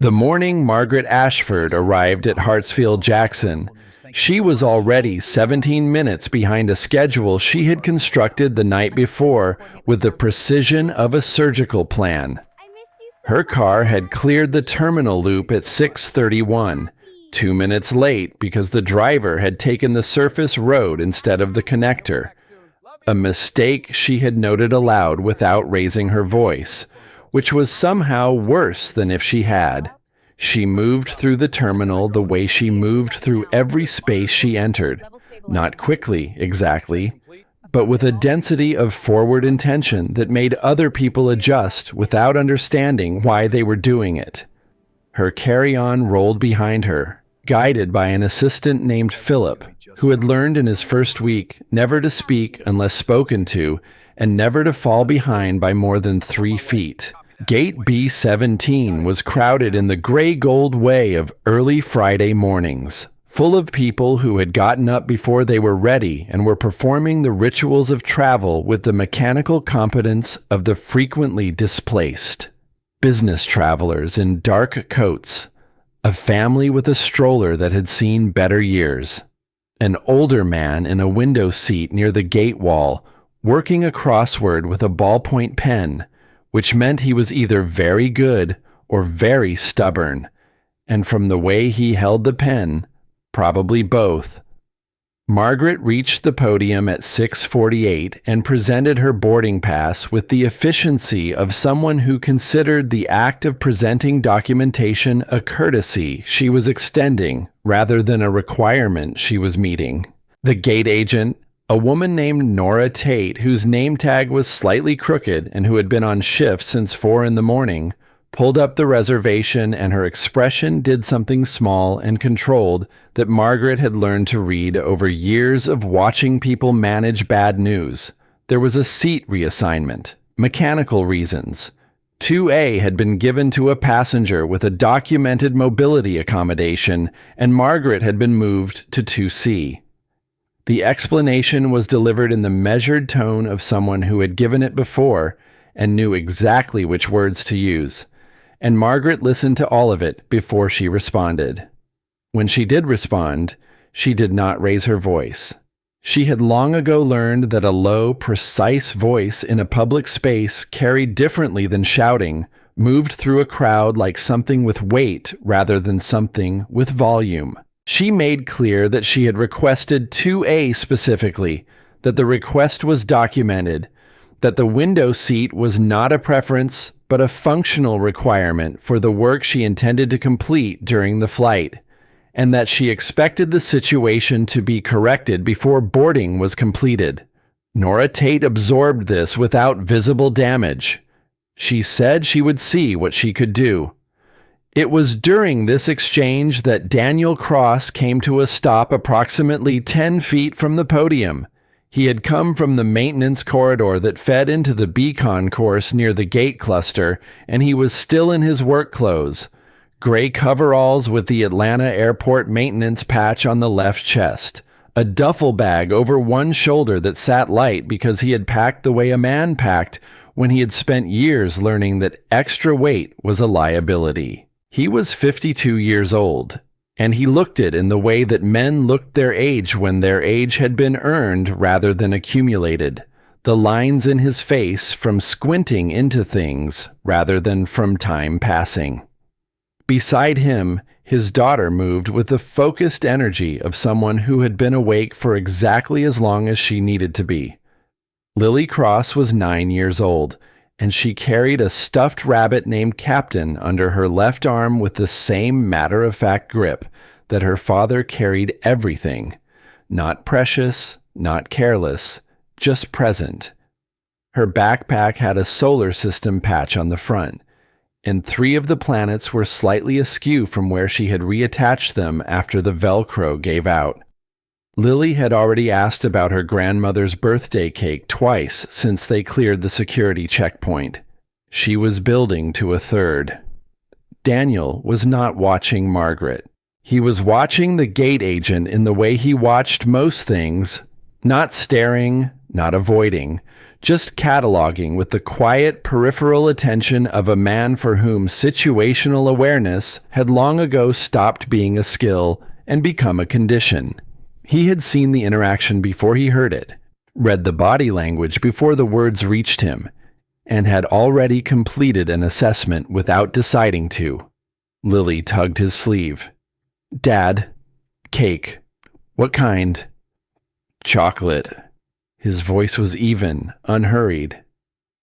The morning Margaret Ashford arrived at Hartsfield-Jackson, she was already 17 minutes behind a schedule she had constructed the night before with the precision of a surgical plan. Her car had cleared the terminal loop at 6:31, 2 minutes late because the driver had taken the surface road instead of the connector, a mistake she had noted aloud without raising her voice, which was somehow worse than if she had. She moved through the terminal the way she moved through every space she entered, not quickly, exactly, but with a density of forward intention that made other people adjust without understanding why they were doing it. Her carry-on rolled behind her, guided by an assistant named Philip, who had learned in his first week never to speak unless spoken to, and never to fall behind by more than 3 feet. Gate B17 was crowded in the gray-gold way of early Friday mornings, full of people who had gotten up before they were ready and were performing the rituals of travel with the mechanical competence of the frequently displaced. Business travelers in dark coats, a family with a stroller that had seen better years, an older man in a window seat near the gate wall, working a crossword with a ballpoint pen, which meant he was either very good or very stubborn, and from the way he held the pen, probably both. Margaret reached the podium at 6:48 and presented her boarding pass with the efficiency of someone who considered the act of presenting documentation a courtesy she was extending rather than a requirement she was meeting. The gate agent, a woman named Nora Tate, whose name tag was slightly crooked and who had been on shift since 4 in the morning, pulled up the reservation, and her expression did something small and controlled that Margaret had learned to read over years of watching people manage bad news. There was a seat reassignment, mechanical reasons. 2A had been given to a passenger with a documented mobility accommodation, and Margaret had been moved to 2C. The explanation was delivered in the measured tone of someone who had given it before and knew exactly which words to use, and Margaret listened to all of it before she responded. When she did respond, she did not raise her voice. She had long ago learned that a low, precise voice in a public space carried differently than shouting, moved through a crowd like something with weight rather than something with volume. She made clear that she had requested 2A specifically, that the request was documented, that the window seat was not a preference but a functional requirement for the work she intended to complete during the flight, and that she expected the situation to be corrected before boarding was completed. Nora Tate absorbed this without visible damage. She said she would see what she could do. It was during this exchange that Daniel Cross came to a stop approximately 10 feet from the podium. He had come from the maintenance corridor that fed into the beacon course near the gate cluster, and he was still in his work clothes, gray coveralls with the Atlanta Airport maintenance patch on the left chest, a duffel bag over one shoulder that sat light because he had packed the way a man packed when he had spent years learning that extra weight was a liability. He was 52 years old, and he looked it in the way that men looked their age when their age had been earned rather than accumulated, the lines in his face from squinting into things rather than from time passing. Beside him, his daughter moved with the focused energy of someone who had been awake for exactly as long as she needed to be. Lily Cross was 9 years old, and she carried a stuffed rabbit named Captain under her left arm with the same matter-of-fact grip that her father carried everything, not precious, not careless, just present. Her backpack had a solar system patch on the front, and 3 of the planets were slightly askew from where she had reattached them after the Velcro gave out. Lily had already asked about her grandmother's birthday cake twice since they cleared the security checkpoint. She was building to a 3rd. Daniel was not watching Margaret. He was watching the gate agent in the way he watched most things, not staring, not avoiding, just cataloging with the quiet peripheral attention of a man for whom situational awareness had long ago stopped being a skill and become a condition. He had seen the interaction before he heard it, read the body language before the words reached him, and had already completed an assessment without deciding to. Lily tugged his sleeve. "Dad, cake. What kind?" "Chocolate." His voice was even, unhurried.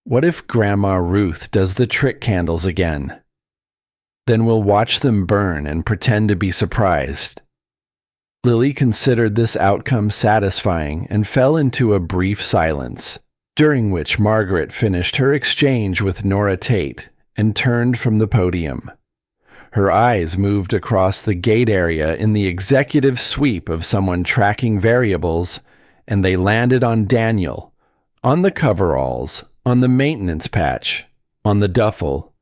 "What if Grandma Ruth does the trick candles again? Then we'll watch them burn and pretend to be surprised." Lily considered this outcome satisfying and fell into a brief silence, during which Margaret finished her exchange with Nora Tate and turned from the podium. Her eyes moved across the gate area in the executive sweep of someone tracking variables, and they landed on Daniel, on the coveralls, on the maintenance patch, on the duffel,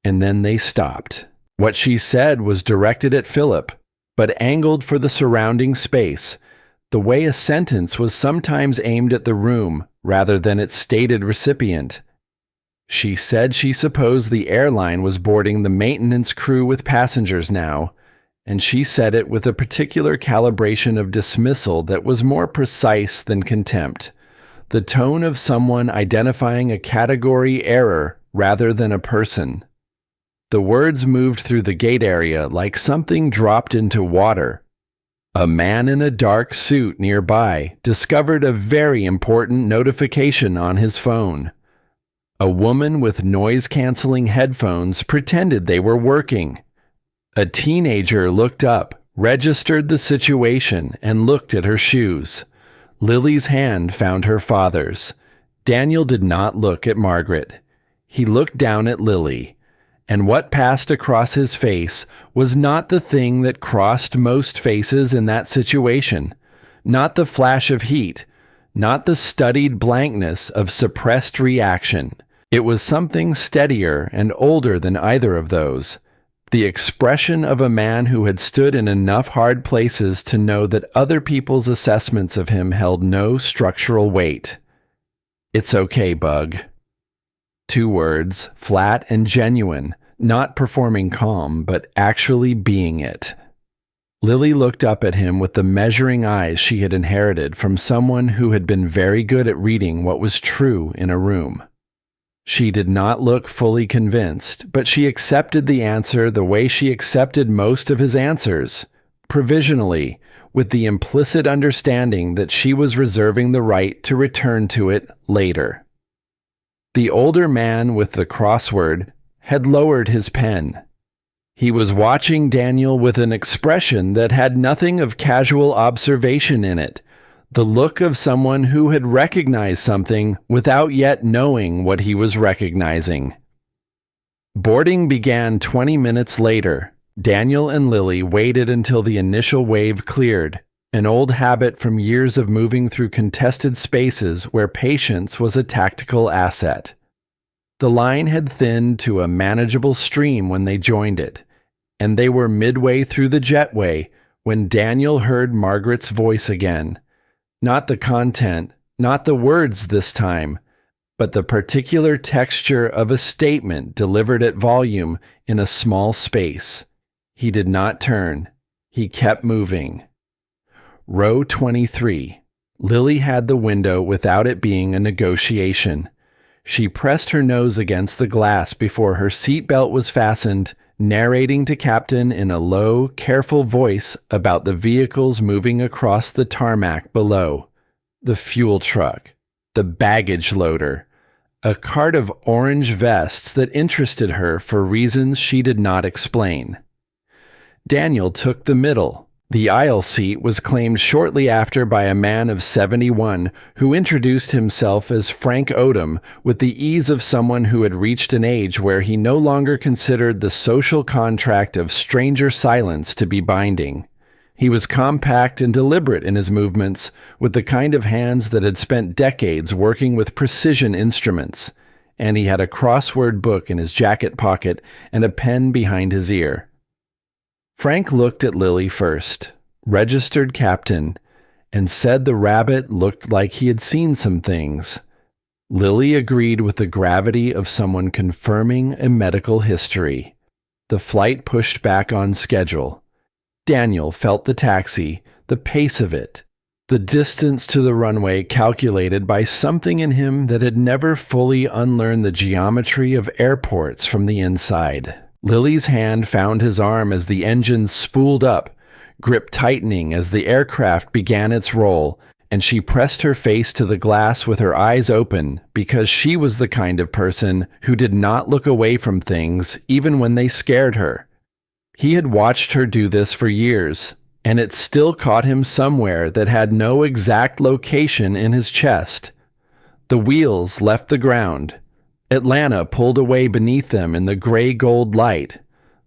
and then they stopped. What she said was directed at Philip, but angled for the surrounding space, the way a sentence was sometimes aimed at the room rather than its stated recipient. She said she supposed the airline was boarding the maintenance crew with passengers now, and she said it with a particular calibration of dismissal that was more precise than contempt, the tone of someone identifying a category error rather than a person. The words moved through the gate area like something dropped into water. A man in a dark suit nearby discovered a very important notification on his phone. A woman with noise-canceling headphones pretended they were working. A teenager looked up, registered the situation, and looked at her shoes. Lily's hand found her father's. Daniel did not look at Margaret. He looked down at Lily. And what passed across his face was not the thing that crossed most faces in that situation, not the flash of heat, not the studied blankness of suppressed reaction. It was something steadier and older than either of those, the expression of a man who had stood in enough hard places to know that other people's assessments of him held no structural weight. "It's okay, Bug." 2 words, flat and genuine, not performing calm, but actually being it. Lily looked up at him with the measuring eyes she had inherited from someone who had been very good at reading what was true in a room. She did not look fully convinced, but she accepted the answer the way she accepted most of his answers, provisionally, with the implicit understanding that she was reserving the right to return to it later. The older man with the crossword had lowered his pen. He was watching Daniel with an expression that had nothing of casual observation in it, the look of someone who had recognized something without yet knowing what he was recognizing. Boarding began 20 minutes later. Daniel and Lily waited until the initial wave cleared, an old habit from years of moving through contested spaces where patience was a tactical asset. The line had thinned to a manageable stream when they joined it, and they were midway through the jetway when Daniel heard Margaret's voice again. Not the content, not the words this time, but the particular texture of a statement delivered at volume in a small space. He did not turn. He kept moving. Row 23. Lily had the window without it being a negotiation. She pressed her nose against the glass before her seatbelt was fastened, narrating to Captain in a low, careful voice about the vehicles moving across the tarmac below. The fuel truck, the baggage loader, a cart of orange vests that interested her for reasons she did not explain. Daniel took the middle. The aisle seat was claimed shortly after by a man of 71 who introduced himself as Frank Odom with the ease of someone who had reached an age where he no longer considered the social contract of stranger silence to be binding. He was compact and deliberate in his movements, with the kind of hands that had spent decades working with precision instruments, and he had a crossword book in his jacket pocket and a pen behind his ear. Frank looked at Lily first, registered captain, and said the rabbit looked like he had seen some things. Lily agreed with the gravity of someone confirming a medical history. The flight pushed back on schedule. Daniel felt the taxi, the pace of it, the distance to the runway calculated by something in him that had never fully unlearned the geometry of airports from the inside. Lily's hand found his arm as the engines spooled up, grip tightening as the aircraft began its roll, and she pressed her face to the glass with her eyes open because she was the kind of person who did not look away from things even when they scared her. He had watched her do this for years, and it still caught him somewhere that had no exact location in his chest. The wheels left the ground. Atlanta pulled away beneath them in the gray-gold light.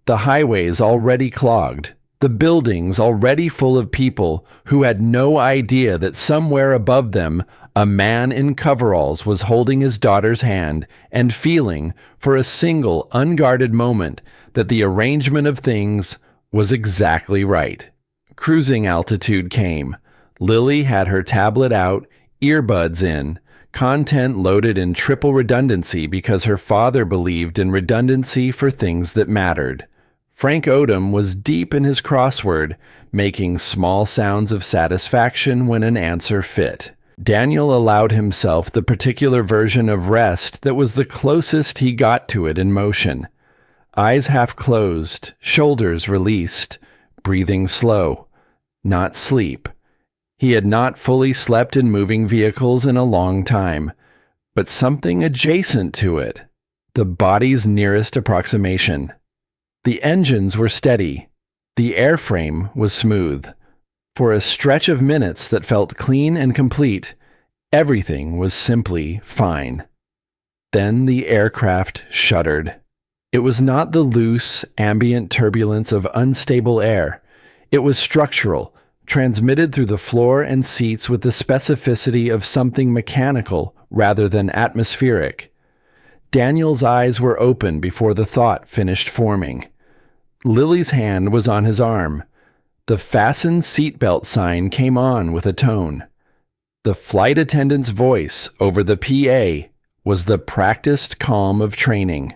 The highways already clogged. The buildings already full of people who had no idea that somewhere above them a man in coveralls was holding his daughter's hand and feeling, for a single unguarded moment, that the arrangement of things was exactly right. Cruising altitude came. Lily had her tablet out, earbuds in, content loaded in triple redundancy because her father believed in redundancy for things that mattered. Frank Odom was deep in his crossword, making small sounds of satisfaction when an answer fit. Daniel allowed himself the particular version of rest that was the closest he got to it in motion. Eyes half closed, shoulders released, breathing slow. Not sleep. He had not fully slept in moving vehicles in a long time, but something adjacent to it. The body's nearest approximation. The engines were steady. The airframe was smooth. For a stretch of minutes that felt clean and complete, everything was simply fine. Then the aircraft shuddered. It was not the loose, ambient turbulence of unstable air. It was structural, transmitted through the floor and seats with the specificity of something mechanical rather than atmospheric. Daniel's eyes were open before the thought finished forming. Lily's hand was on his arm. The fasten seatbelt sign came on with a tone. The flight attendant's voice over the PA was the practiced calm of training.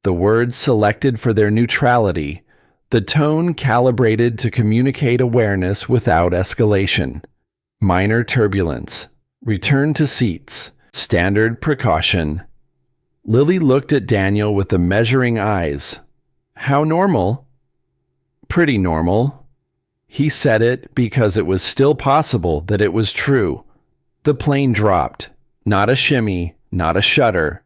The words selected for their neutrality, the tone calibrated to communicate awareness without escalation. Minor turbulence. Return to seats. Standard precaution. Lily looked at Daniel with the measuring eyes. How normal? Pretty normal. He said it because it was still possible that it was true. The plane dropped. Not a shimmy, not a shudder.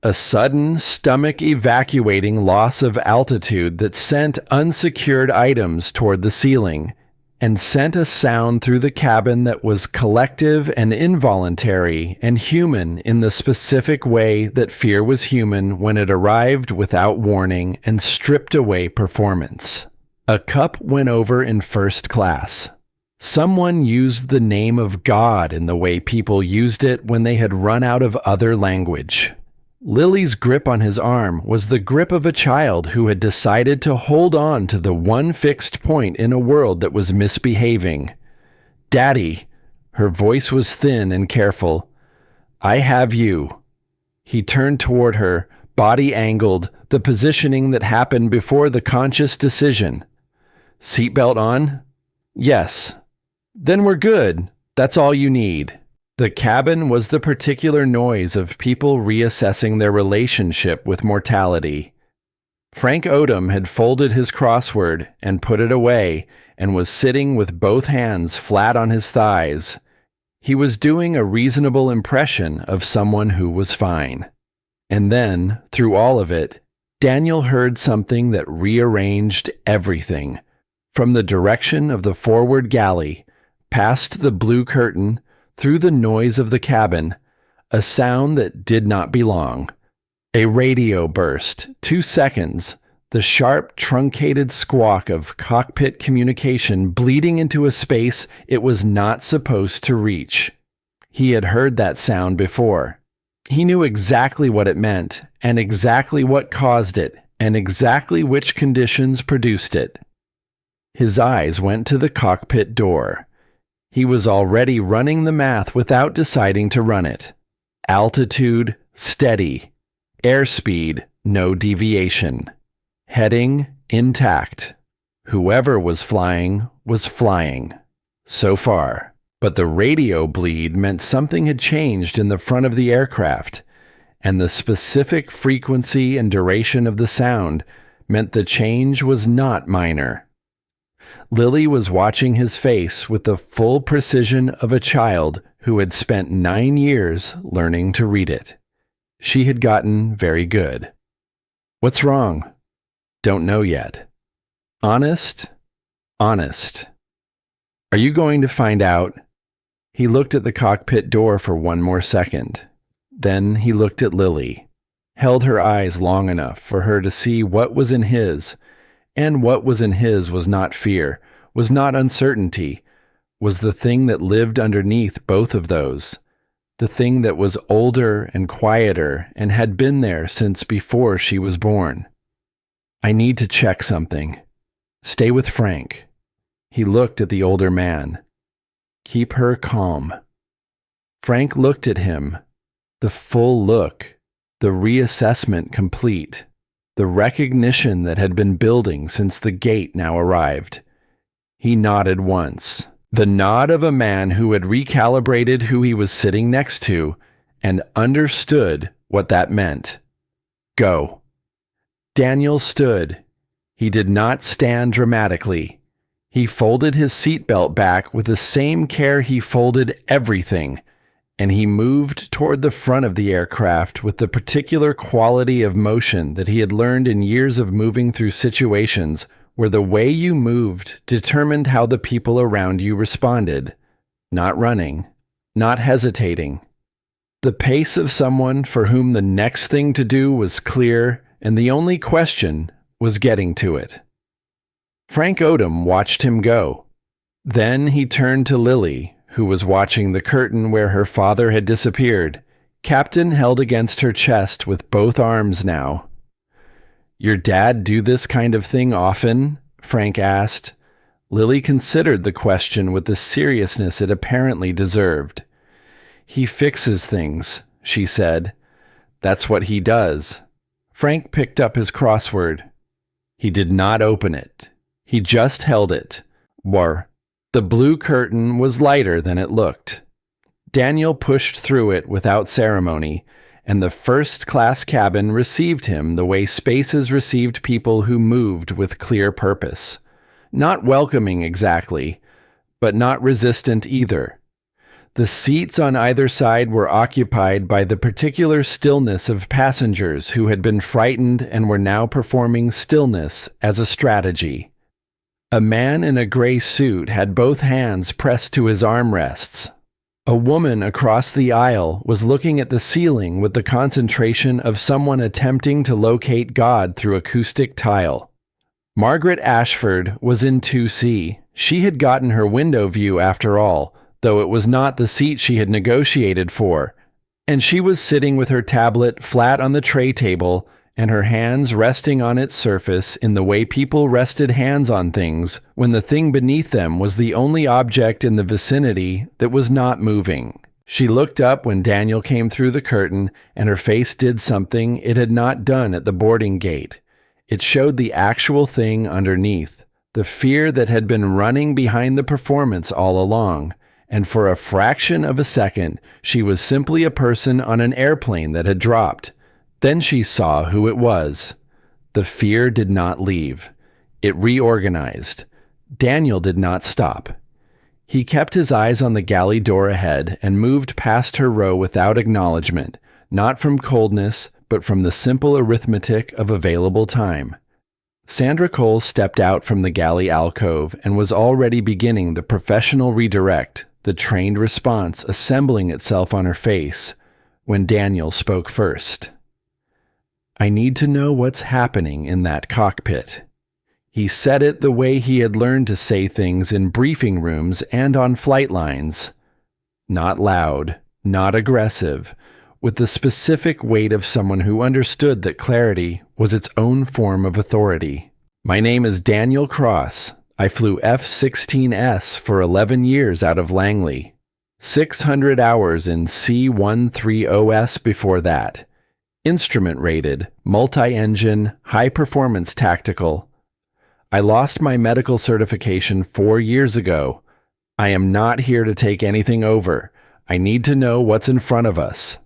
A sudden, stomach-evacuating loss of altitude that sent unsecured items toward the ceiling, and sent a sound through the cabin that was collective and involuntary and human in the specific way that fear was human when it arrived without warning and stripped away performance. A cup went over in first class. Someone used the name of God in the way people used it when they had run out of other language. Lily's grip on his arm was the grip of a child who had decided to hold on to the one fixed point in a world that was misbehaving. "Daddy," her voice was thin and careful. "I have you." He turned toward her, body angled, the positioning that happened before the conscious decision. "Seatbelt on?" "Yes." "Then we're good. That's all you need." The cabin was the particular noise of people reassessing their relationship with mortality. Frank Odom had folded his crossword and put it away and was sitting with both hands flat on his thighs. He was doing a reasonable impression of someone who was fine. And then, through all of it, Daniel heard something that rearranged everything. From the direction of the forward galley, past the blue curtain, through the noise of the cabin, a sound that did not belong. A radio burst, 2 seconds, the sharp, truncated squawk of cockpit communication bleeding into a space it was not supposed to reach. He had heard that sound before. He knew exactly what it meant, and exactly what caused it, and exactly which conditions produced it. His eyes went to the cockpit door. He was already running the math without deciding to run it. Altitude, steady. Airspeed, no deviation. Heading, intact. Whoever was flying was flying. So far. But the radio bleed meant something had changed in the front of the aircraft, and the specific frequency and duration of the sound meant the change was not minor. Lily was watching his face with the full precision of a child who had spent 9 years learning to read it. She had gotten very good. What's wrong? Don't know yet. Honest? Honest. Are you going to find out? He looked at the cockpit door for one more second. Then he looked at Lily, held her eyes long enough for her to see what was in his, and what was in his was not fear, was not uncertainty, was the thing that lived underneath both of those, the thing that was older and quieter and had been there since before she was born. I need to check something. Stay with Frank. He looked at the older man. Keep her calm. Frank looked at him. The full look, the reassessment complete, the recognition that had been building since the gate now arrived. He nodded once, the nod of a man who had recalibrated who he was sitting next to and understood what that meant. Go. Daniel stood. He did not stand dramatically. He folded his seatbelt back with the same care he folded everything, and he moved toward the front of the aircraft with the particular quality of motion that he had learned in years of moving through situations where the way you moved determined how the people around you responded. Not running, not hesitating. The pace of someone for whom the next thing to do was clear, and the only question was getting to it. Frank Odom watched him go. Then he turned to Lily, who was watching the curtain where her father had disappeared, Captain held against her chest with both arms now. Your dad do this kind of thing often? Frank asked. Lily considered the question with the seriousness it apparently deserved. He fixes things, she said. That's what he does. Frank picked up his crossword. He did not open it. He just held it. The blue curtain was lighter than it looked. Daniel pushed through it without ceremony, and the first-class cabin received him the way spaces received people who moved with clear purpose. Not welcoming exactly, but not resistant either. The seats on either side were occupied by the particular stillness of passengers who had been frightened and were now performing stillness as a strategy. A man in a gray suit had both hands pressed to his armrests. A woman across the aisle was looking at the ceiling with the concentration of someone attempting to locate God through acoustic tile. Margaret Ashford was in 2C. She had gotten her window view after all, though it was not the seat she had negotiated for, and she was sitting with her tablet flat on the tray table and her hands resting on its surface in the way people rested hands on things when the thing beneath them was the only object in the vicinity that was not moving. She looked up when Daniel came through the curtain, and her face did something it had not done at the boarding gate. It showed the actual thing underneath, the fear that had been running behind the performance all along, and for a fraction of a second she was simply a person on an airplane that had dropped. Then she saw who it was. The fear did not leave. It reorganized. Daniel did not stop. He kept his eyes on the galley door ahead and moved past her row without acknowledgement, not from coldness, but from the simple arithmetic of available time. Sandra Cole stepped out from the galley alcove and was already beginning the professional redirect, the trained response assembling itself on her face, when Daniel spoke first. I need to know what's happening in that cockpit. He said it the way he had learned to say things in briefing rooms and on flight lines. Not loud, not aggressive, with the specific weight of someone who understood that clarity was its own form of authority. My name is Daniel Cross. I flew F-16S for 11 years out of Langley. 600 hours in C-13OS before that. Instrument rated, multi-engine, high-performance tactical. I lost my medical certification 4 years ago. I am not here to take anything over. I need to know what's in front of us.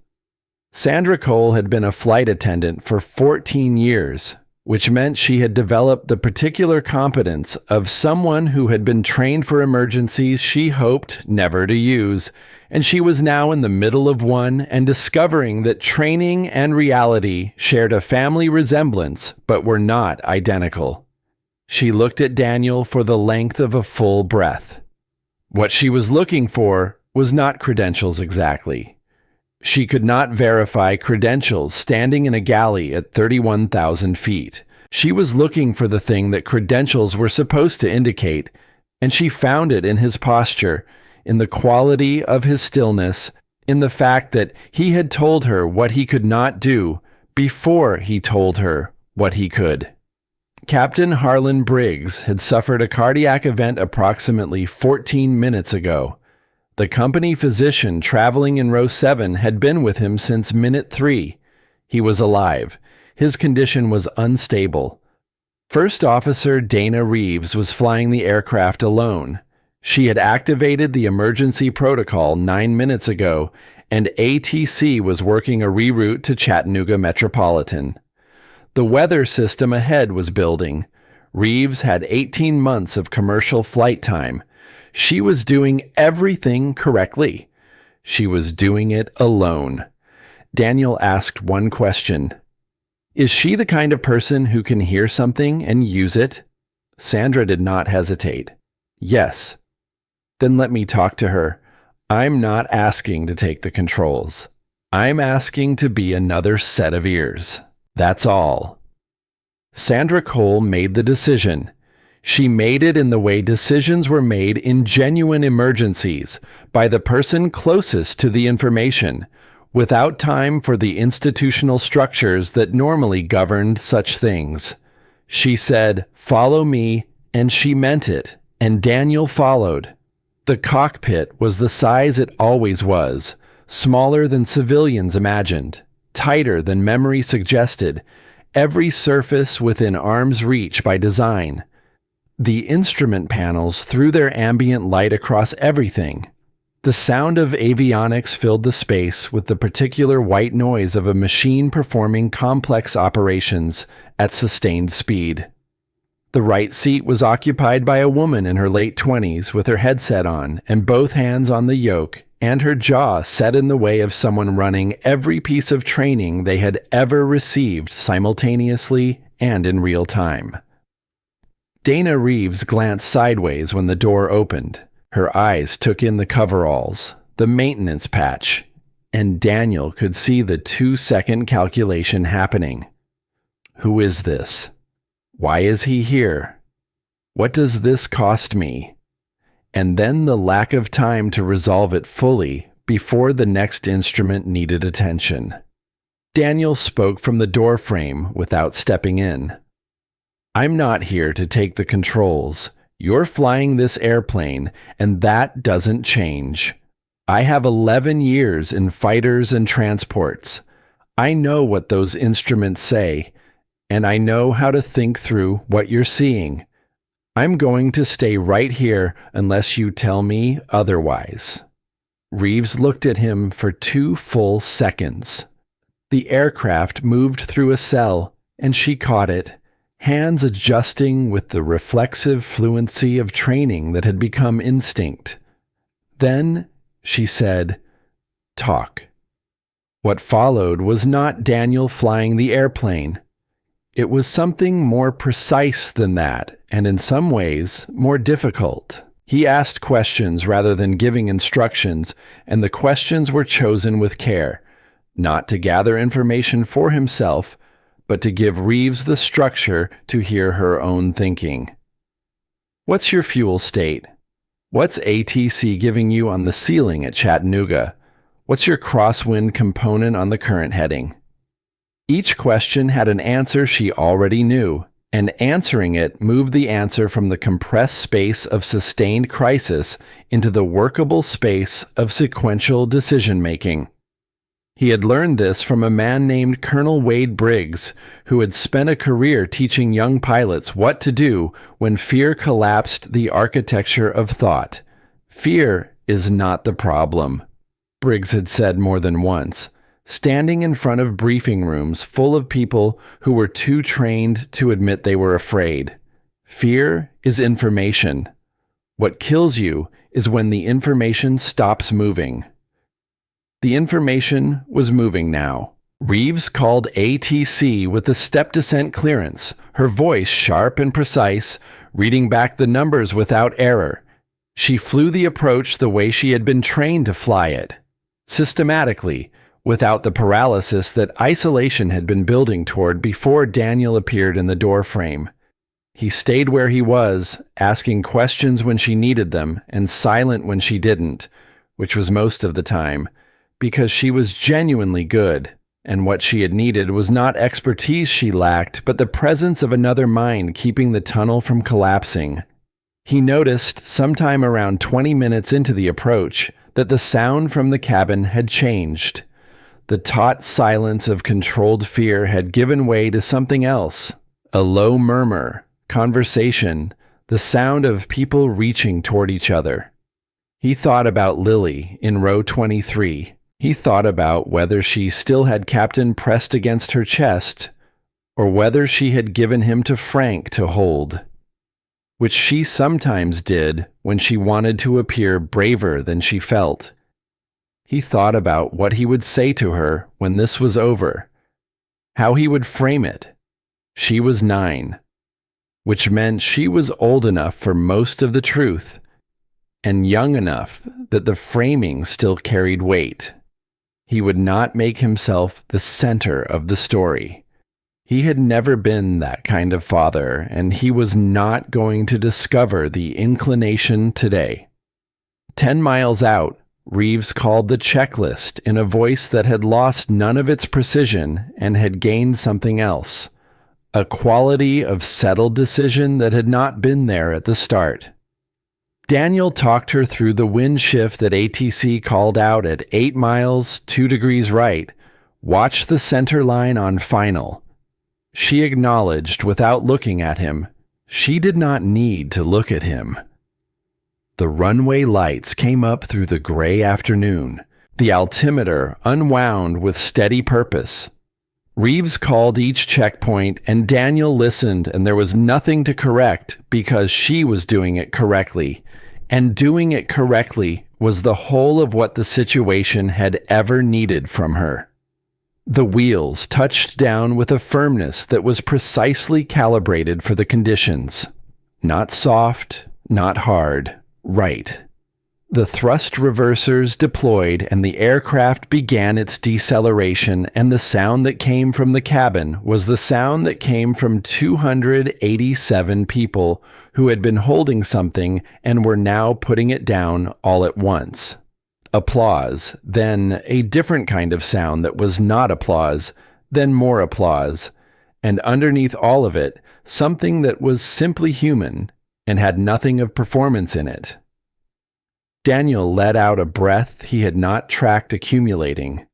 Sandra Cole had been a flight attendant for 14 years, which meant she had developed the particular competence of someone who had been trained for emergencies she hoped never to use, and she was now in the middle of one and discovering that training and reality shared a family resemblance but were not identical. She looked at Daniel for the length of a full breath. What she was looking for was not credentials exactly. She could not verify credentials standing in a galley at 31,000 feet. She was looking for the thing that credentials were supposed to indicate, and she found it in his posture, in the quality of his stillness, in the fact that he had told her what he could not do before he told her what he could. Captain Harlan Briggs had suffered a cardiac event approximately 14 minutes ago. The company physician traveling in row 7 had been with him since minute 3. He was alive. His condition was unstable. First Officer Dana Reeves was flying the aircraft alone. She had activated the emergency protocol 9 minutes ago, and ATC was working a reroute to Chattanooga Metropolitan. The weather system ahead was building. Reeves had 18 months of commercial flight time. She was doing everything correctly. She was doing it alone. Daniel asked one question. Is she the kind of person who can hear something and use it? Sandra did not hesitate. Yes. Then let me talk to her. I'm not asking to take the controls. I'm asking to be another set of ears. That's all. Sandra Cole made the decision. She made it in the way decisions were made in genuine emergencies, by the person closest to the information, without time for the institutional structures that normally governed such things. She said, "Follow me," and she meant it, and Daniel followed. The cockpit was the size it always was, smaller than civilians imagined, tighter than memory suggested, every surface within arm's reach by design. The instrument panels threw their ambient light across everything. The sound of avionics filled the space with the particular white noise of a machine performing complex operations at sustained speed. The right seat was occupied by a woman in her late 20s with her headset on and both hands on the yoke, and her jaw set in the way of someone running every piece of training they had ever received simultaneously and in real time. Dana Reeves glanced sideways when the door opened. Her eyes took in the coveralls, the maintenance patch, and Daniel could see the 2-second calculation happening. Who is this? Why is he here? What does this cost me? And then the lack of time to resolve it fully before the next instrument needed attention. Daniel spoke from the doorframe without stepping in. I'm not here to take the controls. You're flying this airplane, and that doesn't change. I have 11 years in fighters and transports. I know what those instruments say, and I know how to think through what you're seeing. I'm going to stay right here unless you tell me otherwise. Reeves looked at him for 2 full seconds. The aircraft moved through a cell, and she caught it, hands adjusting with the reflexive fluency of training that had become instinct. Then she said, "Talk." What followed was not Daniel flying the airplane. It was something more precise than that, and in some ways more difficult. He asked questions rather than giving instructions, and the questions were chosen with care, not to gather information for himself, but to give Reeves the structure to hear her own thinking. What's your fuel state? What's ATC giving you on the ceiling at Chattanooga? What's your crosswind component on the current heading? Each question had an answer she already knew, and answering it moved the answer from the compressed space of sustained crisis into the workable space of sequential decision-making. He had learned this from a man named Colonel Wade Briggs, who had spent a career teaching young pilots what to do when fear collapsed the architecture of thought. Fear is not the problem, Briggs had said more than once, standing in front of briefing rooms full of people who were too trained to admit they were afraid. Fear is information. What kills you is when the information stops moving. The information was moving now. Reeves called ATC with the step descent clearance, her voice sharp and precise, reading back the numbers without error. She flew the approach the way she had been trained to fly it, systematically, without the paralysis that isolation had been building toward before Daniel appeared in the doorframe. He stayed where he was, asking questions when she needed them and silent when she didn't, which was most of the time, because she was genuinely good, and what she had needed was not expertise she lacked, but the presence of another mind keeping the tunnel from collapsing. He noticed, sometime around 20 minutes into the approach, that the sound from the cabin had changed. The taut silence of controlled fear had given way to something else, a low murmur, conversation, the sound of people reaching toward each other. He thought about Lily in row 23. He thought about whether she still had Captain pressed against her chest, or whether she had given him to Frank to hold, which she sometimes did when she wanted to appear braver than she felt. He thought about what he would say to her when this was over, how he would frame it. She was 9, which meant she was old enough for most of the truth, and young enough that the framing still carried weight. He would not make himself the center of the story. He had never been that kind of father, and he was not going to discover the inclination today. 10 miles out, Reeves called the checklist in a voice that had lost none of its precision and had gained something else, a quality of settled decision that had not been there at the start. Daniel talked her through the wind shift that ATC called out at 8 miles, 2 degrees right. Watch the center line on final. She acknowledged without looking at him. She did not need to look at him. The runway lights came up through the gray afternoon, the altimeter unwound with steady purpose. Reeves called each checkpoint, and Daniel listened, and there was nothing to correct because she was doing it correctly. And doing it correctly was the whole of what the situation had ever needed from her. The wheels touched down with a firmness that was precisely calibrated for the conditions. Not soft, not hard, right. The thrust reversers deployed and the aircraft began its deceleration, and the sound that came from the cabin was the sound that came from 287 people who had been holding something and were now putting it down all at once. Applause, then a different kind of sound that was not applause, then more applause, and underneath all of it, something that was simply human and had nothing of performance in it. Daniel let out a breath he had not tracked accumulating.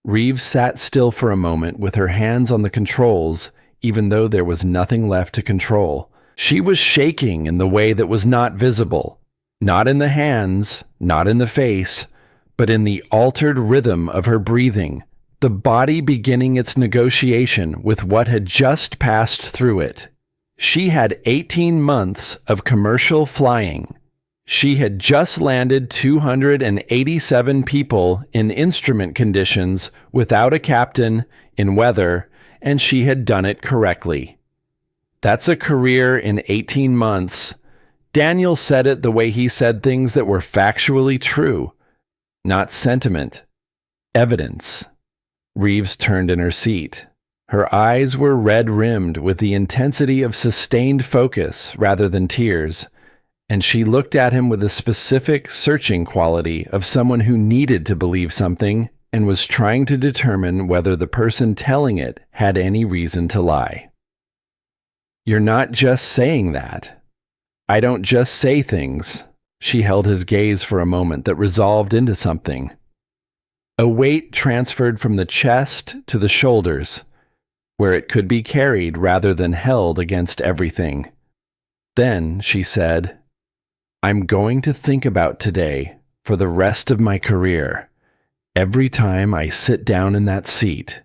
Reeves sat still for a moment with her hands on the controls, even though there was nothing left to control. She was shaking in the way that was not visible, not in the hands, not in the face, but in the altered rhythm of her breathing, the body beginning its negotiation with what had just passed through it. She had 18 months of commercial flying. She had just landed 287 people in instrument conditions without a captain, in weather, and she had done it correctly. That's a career in 18 months. Daniel said it the way he said things that were factually true, not sentiment, evidence. Reeves turned in her seat. Her eyes were red-rimmed with the intensity of sustained focus rather than tears, and she looked at him with a specific, searching quality of someone who needed to believe something and was trying to determine whether the person telling it had any reason to lie. You're not just saying that. I don't just say things. She held his gaze for a moment that resolved into something. A weight transferred from the chest to the shoulders, where it could be carried rather than held against everything. Then she said, I'm going to think about today for the rest of my career, every time I sit down in that seat.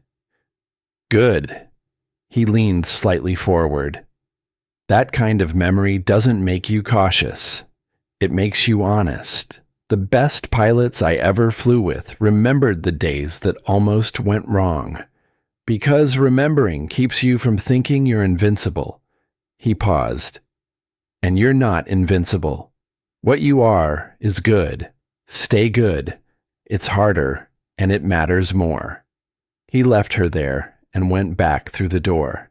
Good. He leaned slightly forward. That kind of memory doesn't make you cautious. It makes you honest. The best pilots I ever flew with remembered the days that almost went wrong. Because remembering keeps you from thinking you're invincible. He paused. And you're not invincible. What you are is good. Stay good. It's harder, and it matters more. He left her there and went back through the door.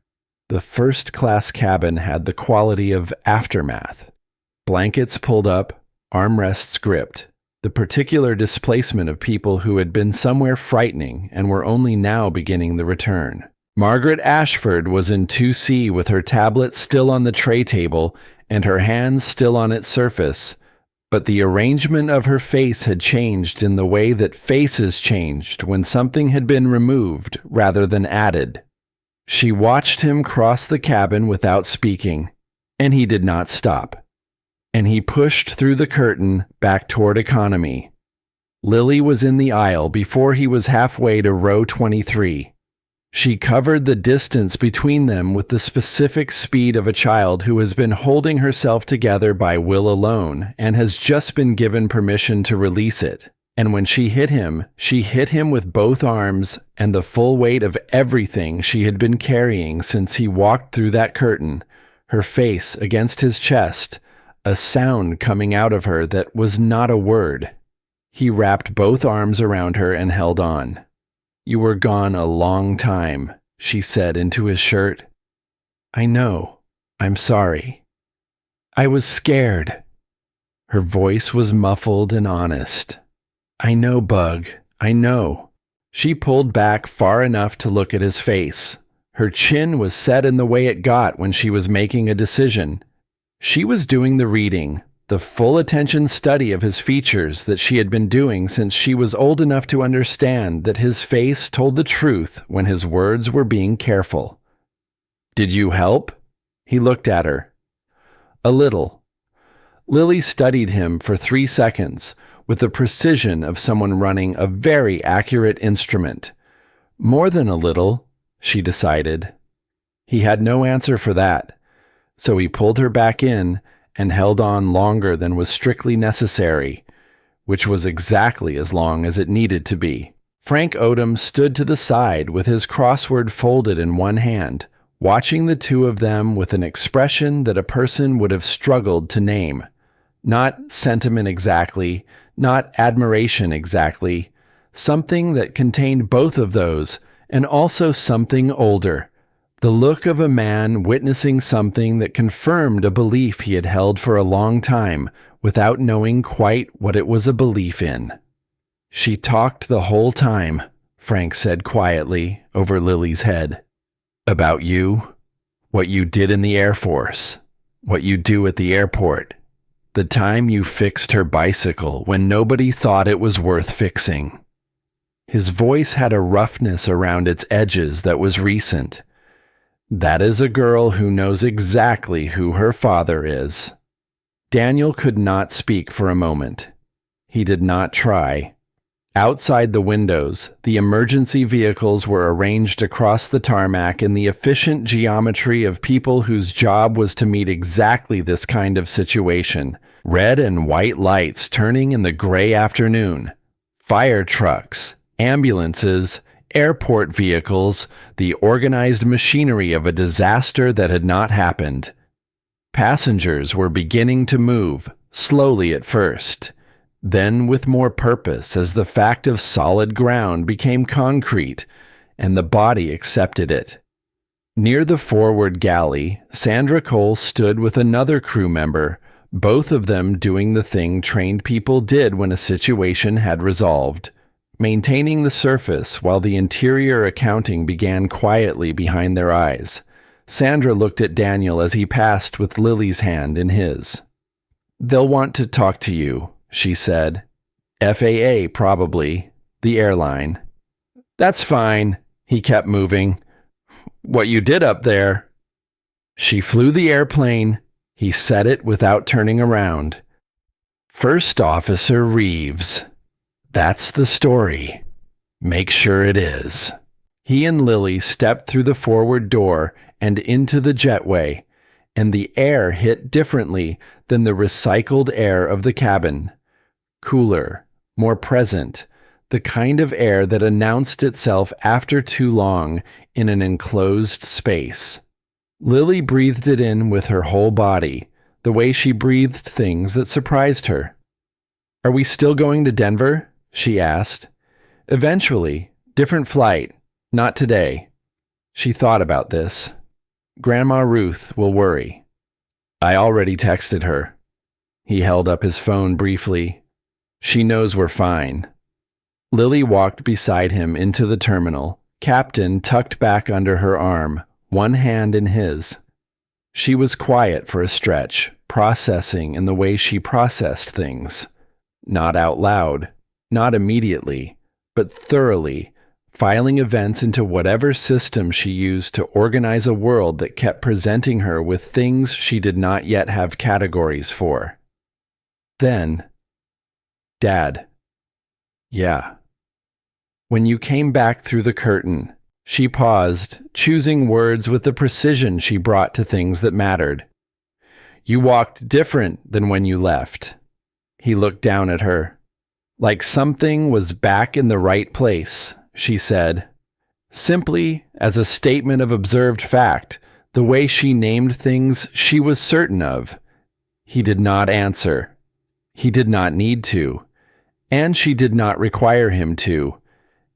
The first-class cabin had the quality of aftermath. Blankets pulled up, armrests gripped, the particular displacement of people who had been somewhere frightening and were only now beginning the return. Margaret Ashford was in 2C with her tablet still on the tray table and her hands still on its surface, but the arrangement of her face had changed in the way that faces changed when something had been removed rather than added. She watched him cross the cabin without speaking, and he did not stop. And he pushed through the curtain back toward economy. Lily was in the aisle before he was halfway to row 23. She covered the distance between them with the specific speed of a child who has been holding herself together by will alone and has just been given permission to release it. And when she hit him with both arms and the full weight of everything she had been carrying since he walked through that curtain, her face against his chest, a sound coming out of her that was not a word. He wrapped both arms around her and held on. You were gone a long time, she said into his shirt. I know. I'm sorry. I was scared. Her voice was muffled and honest. I know, Bug. I know. She pulled back far enough to look at his face. Her chin was set in the way it got when she was making a decision. She was doing the reading, the full attention study of his features that she had been doing since she was old enough to understand that his face told the truth when his words were being careful. Did you help? He looked at her. A little. Lily studied him for 3 seconds with the precision of someone running a very accurate instrument. More than a little, she decided. He had no answer for that, so he pulled her back in and held on longer than was strictly necessary, which was exactly as long as it needed to be. Frank Odom stood to the side with his crossword folded in one hand, watching the two of them with an expression that a person would have struggled to name. Not sentiment exactly, not admiration exactly, something that contained both of those, and also something older. The look of a man witnessing something that confirmed a belief he had held for a long time without knowing quite what it was a belief in. She talked the whole time, Frank said quietly over Lily's head. About you, what you did in the Air Force, what you do at the airport, the time you fixed her bicycle when nobody thought it was worth fixing. His voice had a roughness around its edges that was recent. That is a girl who knows exactly who her father is. Daniel could not speak for a moment. He did not try. Outside the windows, the emergency vehicles were arranged across the tarmac in the efficient geometry of people whose job was to meet exactly this kind of situation. Red and white lights turning in the gray afternoon. Fire trucks, ambulances, airport vehicles, the organized machinery of a disaster that had not happened. Passengers were beginning to move, slowly at first, then with more purpose as the fact of solid ground became concrete, and the body accepted it. Near the forward galley, Sandra Cole stood with another crew member, both of them doing the thing trained people did when a situation had resolved. Maintaining the surface while the interior accounting began quietly behind their eyes. Sandra looked at Daniel as he passed with Lily's hand in his. "They'll want to talk to you," she said. "FAA, probably. The airline." "That's fine." He kept moving. "What you did up there?" "She flew the airplane." He said it without turning around. "First Officer Reeves. That's the story. Make sure it is." He and Lily stepped through the forward door and into the jetway, and the air hit differently than the recycled air of the cabin. Cooler, more present, the kind of air that announced itself after too long in an enclosed space. Lily breathed it in with her whole body, the way she breathed things that surprised her. "Are we still going to Denver?" she asked. "Eventually. Different flight. Not today." She thought about this. "Grandma Ruth will worry." "I already texted her." He held up his phone briefly. "She knows we're fine." Lily walked beside him into the terminal, Captain tucked back under her arm, one hand in his. She was quiet for a stretch, processing in the way she processed things. Not out loud, not immediately, but thoroughly, filing events into whatever system she used to organize a world that kept presenting her with things she did not yet have categories for. Then, "Dad." "Yeah." "When you came back through the curtain," she paused, choosing words with the precision she brought to things that mattered. "You walked different than when you left." He looked down at her. "Like something was back in the right place," she said. Simply as a statement of observed fact, the way she named things she was certain of. He did not answer. He did not need to. And she did not require him to.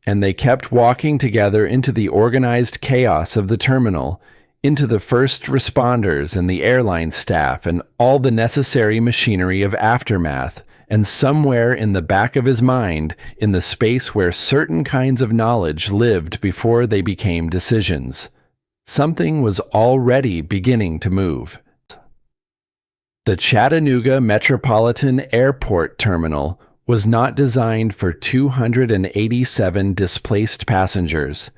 And they kept walking together into the organized chaos of the terminal, into the first responders and the airline staff and all the necessary machinery of aftermath, and somewhere in the back of his mind, in the space where certain kinds of knowledge lived before they became decisions, something was already beginning to move. The Chattanooga Metropolitan Airport Terminal was not designed for 287 displaced passengers,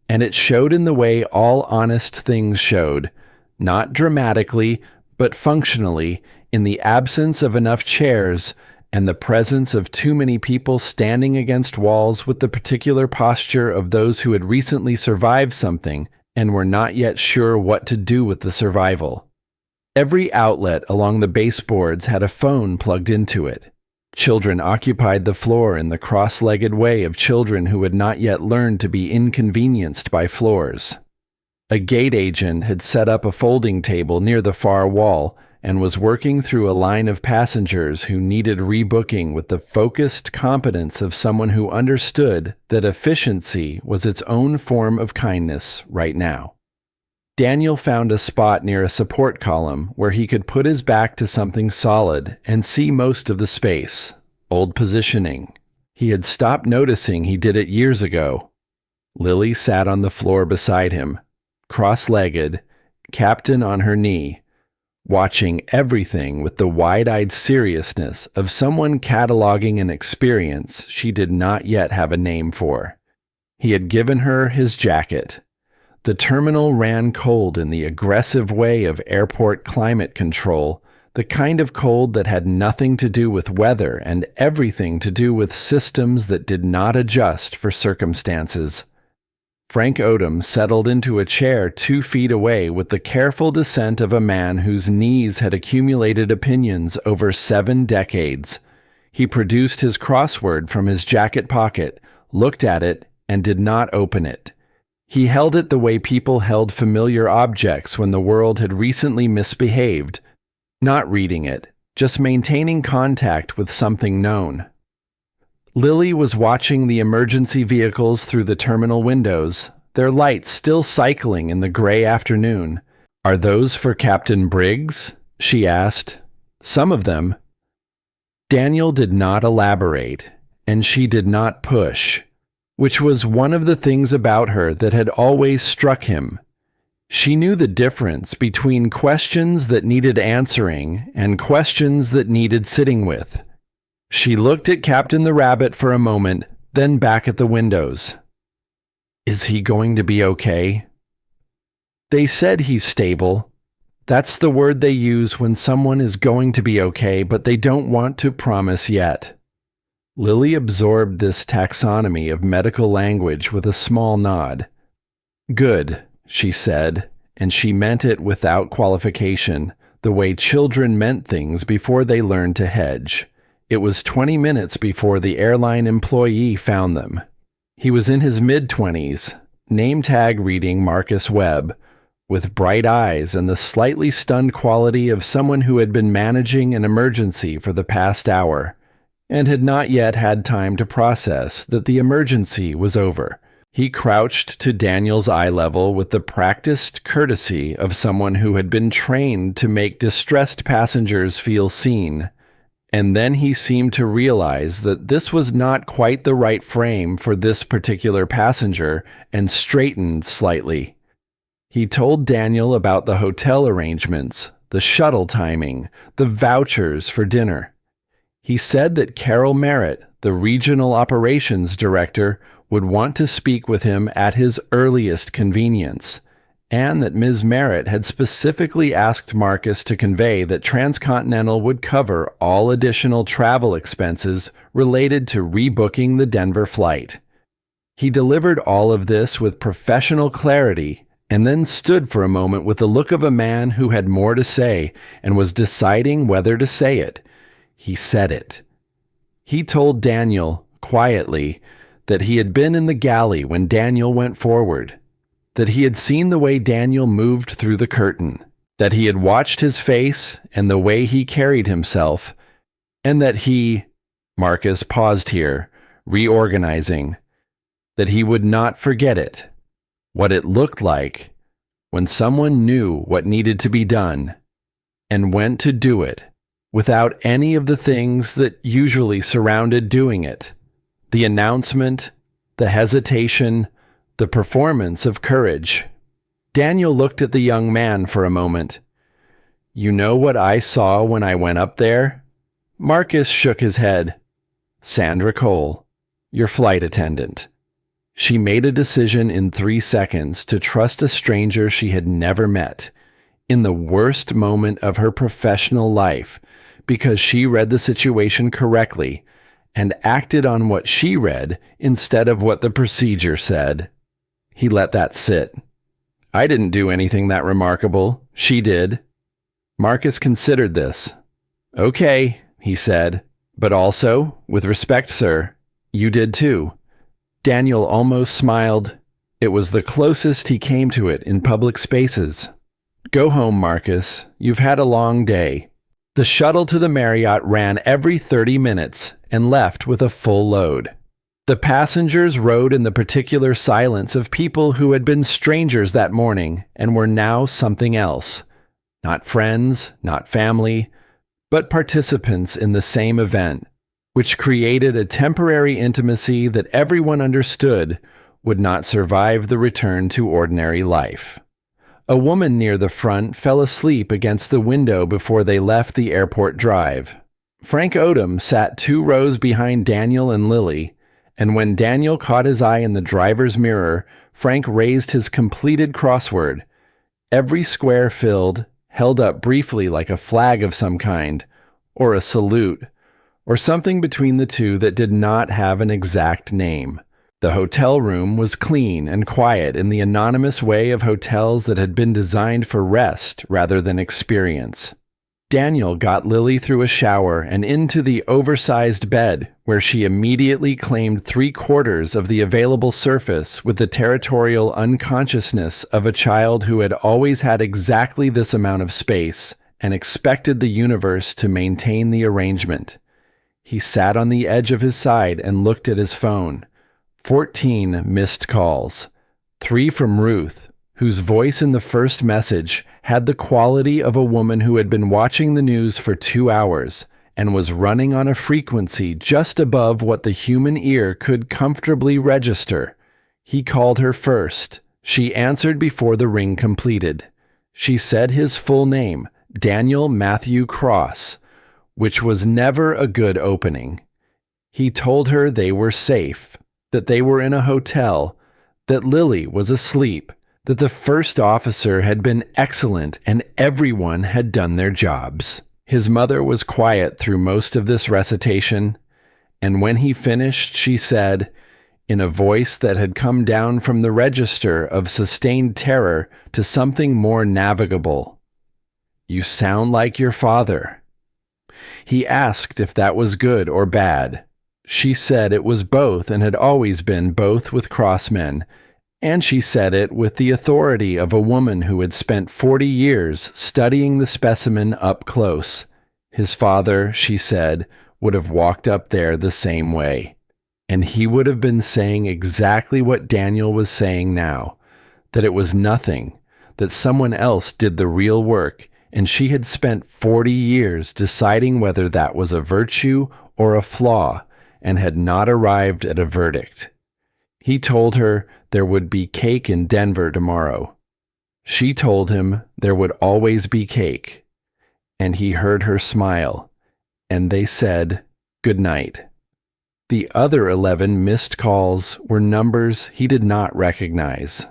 and it showed in the way all honest things showed, not dramatically, but functionally, in the absence of enough chairs and the presence of too many people standing against walls with the particular posture of those who had recently survived something and were not yet sure what to do with the survival. Every outlet along the baseboards had a phone plugged into it. Children occupied the floor in the cross-legged way of children who had not yet learned to be inconvenienced by floors. A gate agent had set up a folding table near the far wall and was working through a line of passengers who needed rebooking with the focused competence of someone who understood that efficiency was its own form of kindness right now. Daniel found a spot near a support column where he could put his back to something solid and see most of the space. Old positioning. He had stopped noticing he did it years ago. Lily sat on the floor beside him, cross-legged, Captain on her knee, watching everything with the wide-eyed seriousness of someone cataloging an experience she did not yet have a name for. He had given her his jacket. The terminal ran cold in the aggressive way of airport climate control, the kind of cold that had nothing to do with weather and everything to do with systems that did not adjust for circumstances. Frank Odom settled into a chair 2 feet away with the careful descent of a man whose knees had accumulated opinions over 7 decades. He produced his crossword from his jacket pocket, looked at it, and did not open it. He held it the way people held familiar objects when the world had recently misbehaved, not reading it, just maintaining contact with something known. Lily was watching the emergency vehicles through the terminal windows, their lights still cycling in the gray afternoon. "Are those for Captain Briggs?" she asked. "Some of them." Daniel did not elaborate, and she did not push, which was one of the things about her that had always struck him. She knew the difference between questions that needed answering and questions that needed sitting with. She looked at Captain the Rabbit for a moment, then back at the windows. Is he going to be okay? They said he's stable. That's the word they use when someone is going to be okay, but they don't want to promise yet. Lily absorbed this taxonomy of medical language with a small nod. Good, she said, and she meant it without qualification, the way children meant things before they learned to hedge. It was 20 minutes before the airline employee found them. He was in his mid-20s, name tag reading Marcus Webb, with bright eyes and the slightly stunned quality of someone who had been managing an emergency for the past hour, and had not yet had time to process that the emergency was over. He crouched to Daniel's eye level with the practiced courtesy of someone who had been trained to make distressed passengers feel seen. And then he seemed to realize that this was not quite the right frame for this particular passenger and straightened slightly. He told Daniel about the hotel arrangements, the shuttle timing, the vouchers for dinner. He said that Carol Merritt, the regional operations director, would want to speak with him at his earliest convenience, and that Ms. Merritt had specifically asked Marcus to convey that Transcontinental would cover all additional travel expenses related to rebooking the Denver flight. He delivered all of this with professional clarity and then stood for a moment with the look of a man who had more to say and was deciding whether to say it. He said it. He told Daniel, quietly, that he had been in the galley when Daniel went forward, that he had seen the way Daniel moved through the curtain, that he had watched his face and the way he carried himself, and that he, Marcus paused here, reorganizing, that he would not forget it, what it looked like when someone knew what needed to be done and went to do it without any of the things that usually surrounded doing it. The announcement, the hesitation, the performance of courage. Daniel looked at the young man for a moment. You know what I saw when I went up there? Marcus shook his head. Sandra Cole, your flight attendant. She made a decision in 3 seconds to trust a stranger she had never met, in the worst moment of her professional life, because she read the situation correctly and acted on what she read instead of what the procedure said. He let that sit. I didn't do anything that remarkable. She did. Marcus considered this. Okay, he said, but also, with respect, sir, you did too. Daniel almost smiled. It was the closest he came to it in public spaces. Go home, Marcus. You've had a long day. The shuttle to the Marriott ran every 30 minutes and left with a full load. The passengers rode in the particular silence of people who had been strangers that morning and were now something else. Not friends, not family, but participants in the same event, which created a temporary intimacy that everyone understood would not survive the return to ordinary life. A woman near the front fell asleep against the window before they left the airport drive. Frank Odom sat 2 rows behind Daniel and Lily, and when Daniel caught his eye in the driver's mirror, Frank raised his completed crossword. Every square filled, held up briefly like a flag of some kind, or a salute, or something between the two that did not have an exact name. The hotel room was clean and quiet in the anonymous way of hotels that had been designed for rest rather than experience. Daniel got Lily through a shower and into the oversized bed, where she immediately claimed 3/4 of the available surface with the territorial unconsciousness of a child who had always had exactly this amount of space and expected the universe to maintain the arrangement. He sat on the edge of his side and looked at his phone. 14 missed calls. 3 from Ruth, whose voice in the first message had the quality of a woman who had been watching the news for 2 hours and was running on a frequency just above what the human ear could comfortably register. He called her first. She answered before the ring completed. She said his full name, Daniel Matthew Cross, which was never a good opening. He told her they were safe, that they were in a hotel, that Lily was asleep, that the first officer had been excellent and everyone had done their jobs. His mother was quiet through most of this recitation, and when he finished, she said, in a voice that had come down from the register of sustained terror to something more navigable, "You sound like your father." He asked if that was good or bad. She said it was both and had always been both with Crossmen, and she said it with the authority of a woman who had spent 40 years studying the specimen up close. His father, she said, would have walked up there the same way. And he would have been saying exactly what Daniel was saying now, that it was nothing, that someone else did the real work, and she had spent 40 years deciding whether that was a virtue or a flaw, and had not arrived at a verdict. He told her there would be cake in Denver tomorrow. She told him there would always be cake, and he heard her smile, and they said good night. The other 11 missed calls were numbers he did not recognize.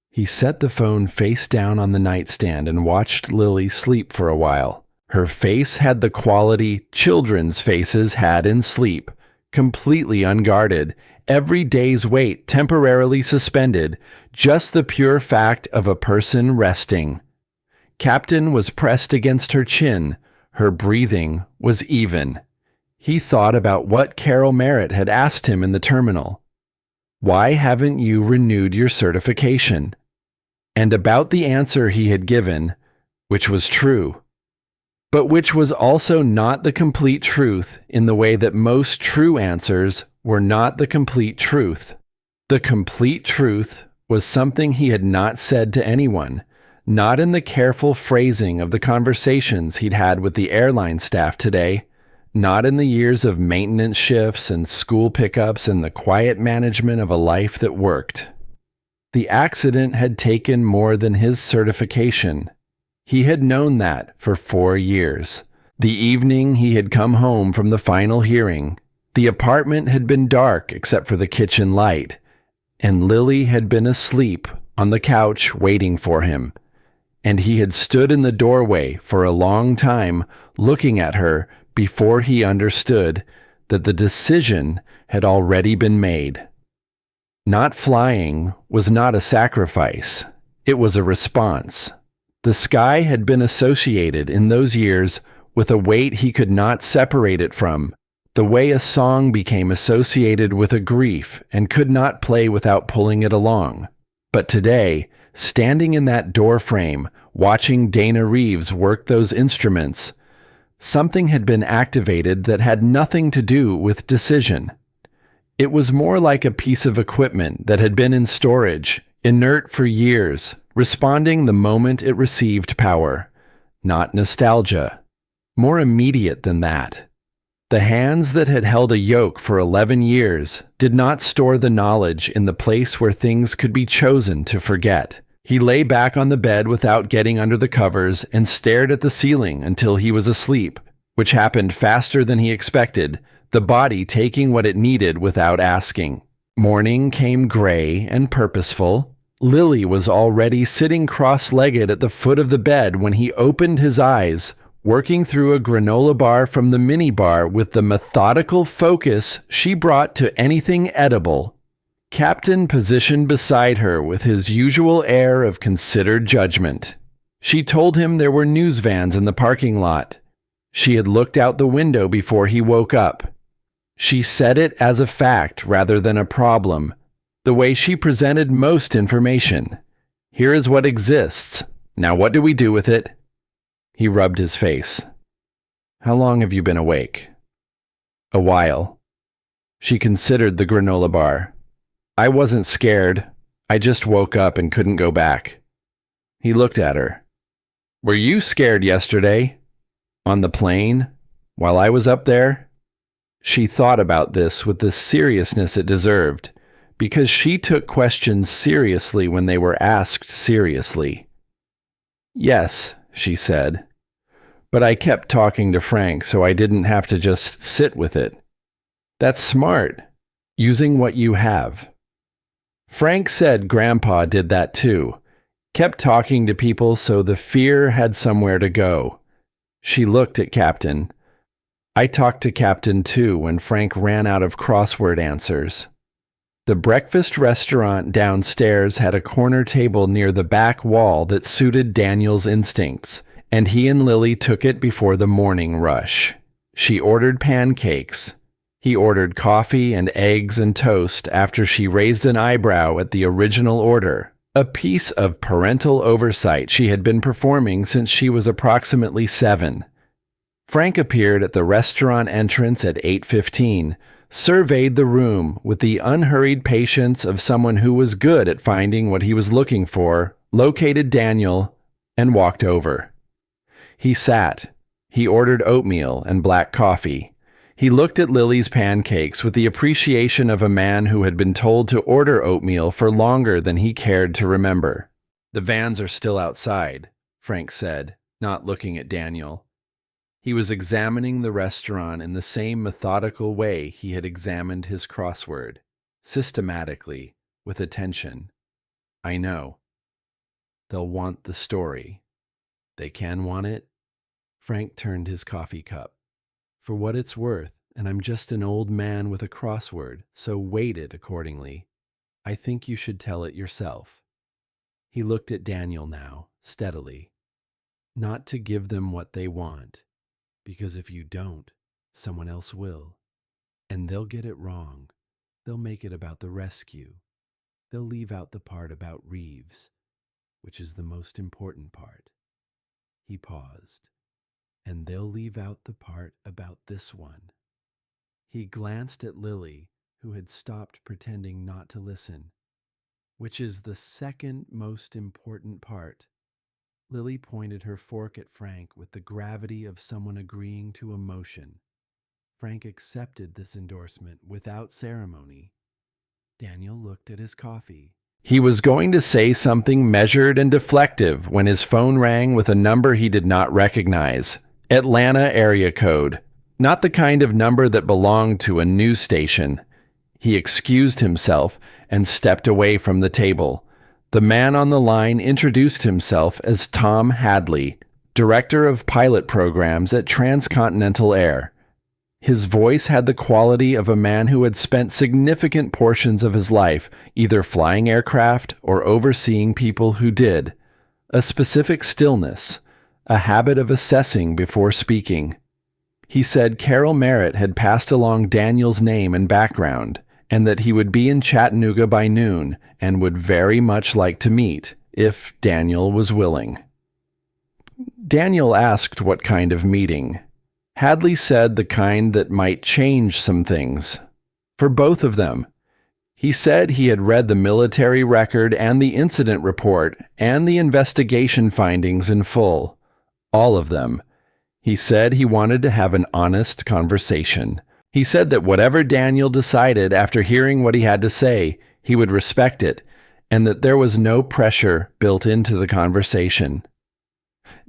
He set the phone face down on the nightstand and watched Lily sleep for a while. Her face had the quality children's faces had in sleep, completely unguarded, every day's weight temporarily suspended, just the pure fact of a person resting. Captain was pressed against her chin. Her breathing was even. He thought about what Carol Merritt had asked him in the terminal. "Why haven't you renewed your certification?" And about the answer he had given, which was true, but which was also not the complete truth in the way that most true answers were not the complete truth. The complete truth was something he had not said to anyone, not in the careful phrasing of the conversations he'd had with the airline staff today, not in the years of maintenance shifts and school pickups and the quiet management of a life that worked. The accident had taken more than his certification. He had known that for 4 years. The evening he had come home from the final hearing, the apartment had been dark except for the kitchen light, and Lily had been asleep on the couch waiting for him, and he had stood in the doorway for a long time looking at her before he understood that the decision had already been made. Not flying was not a sacrifice. It was a response. The sky had been associated in those years with a weight he could not separate it from, the way a song became associated with a grief and could not play without pulling it along. But today, standing in that doorframe, watching Dana Reeves work those instruments, something had been activated that had nothing to do with decision. It was more like a piece of equipment that had been in storage, inert for years, responding the moment it received power. Not nostalgia. More immediate than that. The hands that had held a yoke for 11 years did not store the knowledge in the place where things could be chosen to forget. He lay back on the bed without getting under the covers and stared at the ceiling until he was asleep, which happened faster than he expected, the body taking what it needed without asking. Morning came gray and purposeful. Lily was already sitting cross-legged at the foot of the bed when he opened his eyes, working through a granola bar from the minibar with the methodical focus she brought to anything edible. Captain positioned beside her with his usual air of considered judgment. She told him there were news vans in the parking lot. She had looked out the window before he woke up. She said it as a fact rather than a problem, the way she presented most information. Here is what exists. Now what do we do with it? He rubbed his face. How long have you been awake? A while. She considered the granola bar. I wasn't scared. I just woke up and couldn't go back. He looked at her. Were you scared yesterday? On the plane? While I was up there? She thought about this with the seriousness it deserved, because she took questions seriously when they were asked seriously. "Yes," she said, "but I kept talking to Frank so I didn't have to just sit with it." "That's smart, using what you have." Frank said Grandpa did that too, kept talking to people so the fear had somewhere to go. She looked at Captain. "I talked to Captain too when Frank ran out of crossword answers." The breakfast restaurant downstairs had a corner table near the back wall that suited Daniel's instincts, and he and Lily took it before the morning rush. She ordered pancakes. He ordered coffee and eggs and toast after she raised an eyebrow at the original order, a piece of parental oversight she had been performing since she was approximately 7. Frank appeared at the restaurant entrance at 8:15, surveyed the room with the unhurried patience of someone who was good at finding what he was looking for, located Daniel, and walked over. He sat. He ordered oatmeal and black coffee. He looked at Lily's pancakes with the appreciation of a man who had been told to order oatmeal for longer than he cared to remember. "The vans are still outside," Frank said, not looking at Daniel. He was examining the restaurant in the same methodical way he had examined his crossword, systematically, with attention. "I know. They'll want the story. They can want it." Frank turned his coffee cup. "For what it's worth, and I'm just an old man with a crossword, so weight it accordingly. I think you should tell it yourself." He looked at Daniel now, steadily. "Not to give them what they want, because if you don't, someone else will. And they'll get it wrong. They'll make it about the rescue. They'll leave out the part about Reeves, which is the most important part." He paused. "And they'll leave out the part about this one." He glanced at Lily, who had stopped pretending not to listen. "Which is the second most important part." Lily pointed her fork at Frank with the gravity of someone agreeing to a motion. Frank accepted this endorsement without ceremony. Daniel looked at his coffee. He was going to say something measured and deflective when his phone rang with a number he did not recognize. Atlanta area code. Not the kind of number that belonged to a news station. He excused himself and stepped away from the table. The man on the line introduced himself as Tom Hadley, Director of Pilot Programs at Transcontinental Air. His voice had the quality of a man who had spent significant portions of his life either flying aircraft or overseeing people who did. A specific stillness, a habit of assessing before speaking. He said Carol Merritt had passed along Daniel's name and background, and that he would be in Chattanooga by noon and would very much like to meet, if Daniel was willing. Daniel asked what kind of meeting. Hadley said the kind that might change some things. For both of them. He said he had read the military record and the incident report and the investigation findings in full. All of them. He said he wanted to have an honest conversation. He said that whatever Daniel decided after hearing what he had to say, he would respect it, and that there was no pressure built into the conversation.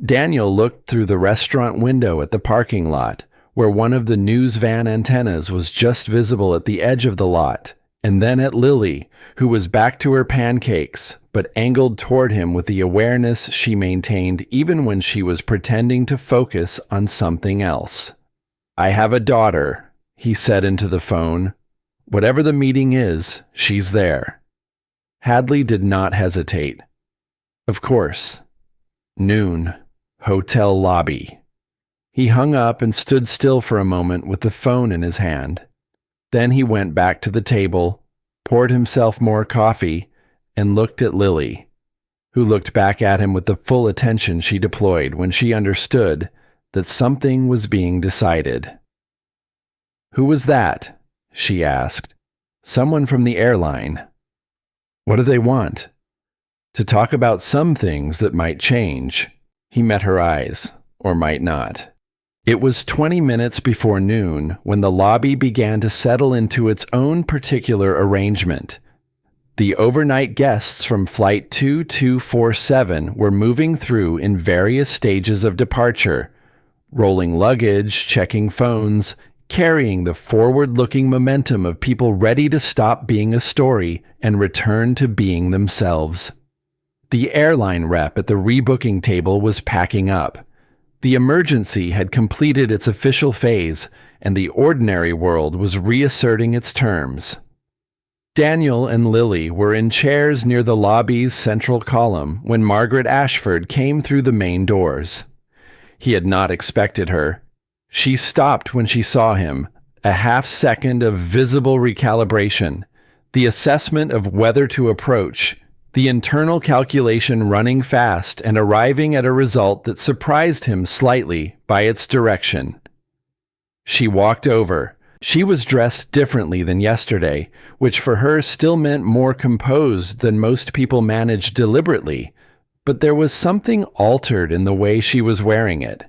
Daniel looked through the restaurant window at the parking lot, where one of the news van antennas was just visible at the edge of the lot, and then at Lily, who was back to her pancakes, but angled toward him with the awareness she maintained even when she was pretending to focus on something else. "I have a daughter," he said into the phone. "Whatever the meeting is, she's there." Hadley did not hesitate. "Of course. Noon. Hotel lobby." He hung up and stood still for a moment with the phone in his hand. Then he went back to the table, poured himself more coffee, and looked at Lily, who looked back at him with the full attention she deployed when she understood that something was being decided. "Who was that?" she asked. "Someone from the airline." "What do they want?" "To talk about some things that might change." He met her eyes, or might not. It was 20 minutes before noon when the lobby began to settle into its own particular arrangement. The overnight guests from Flight 2247 were moving through in various stages of departure, rolling luggage, checking phones, carrying the forward-looking momentum of people ready to stop being a story and return to being themselves. The airline rep at the rebooking table was packing up. The emergency had completed its official phase, and the ordinary world was reasserting its terms. Daniel and Lily were in chairs near the lobby's central column when Margaret Ashford came through the main doors. He had not expected her. She stopped when she saw him, a half-second of visible recalibration, the assessment of whether to approach, the internal calculation running fast and arriving at a result that surprised him slightly by its direction. She walked over. She was dressed differently than yesterday, which for her still meant more composed than most people manage deliberately, but there was something altered in the way she was wearing it.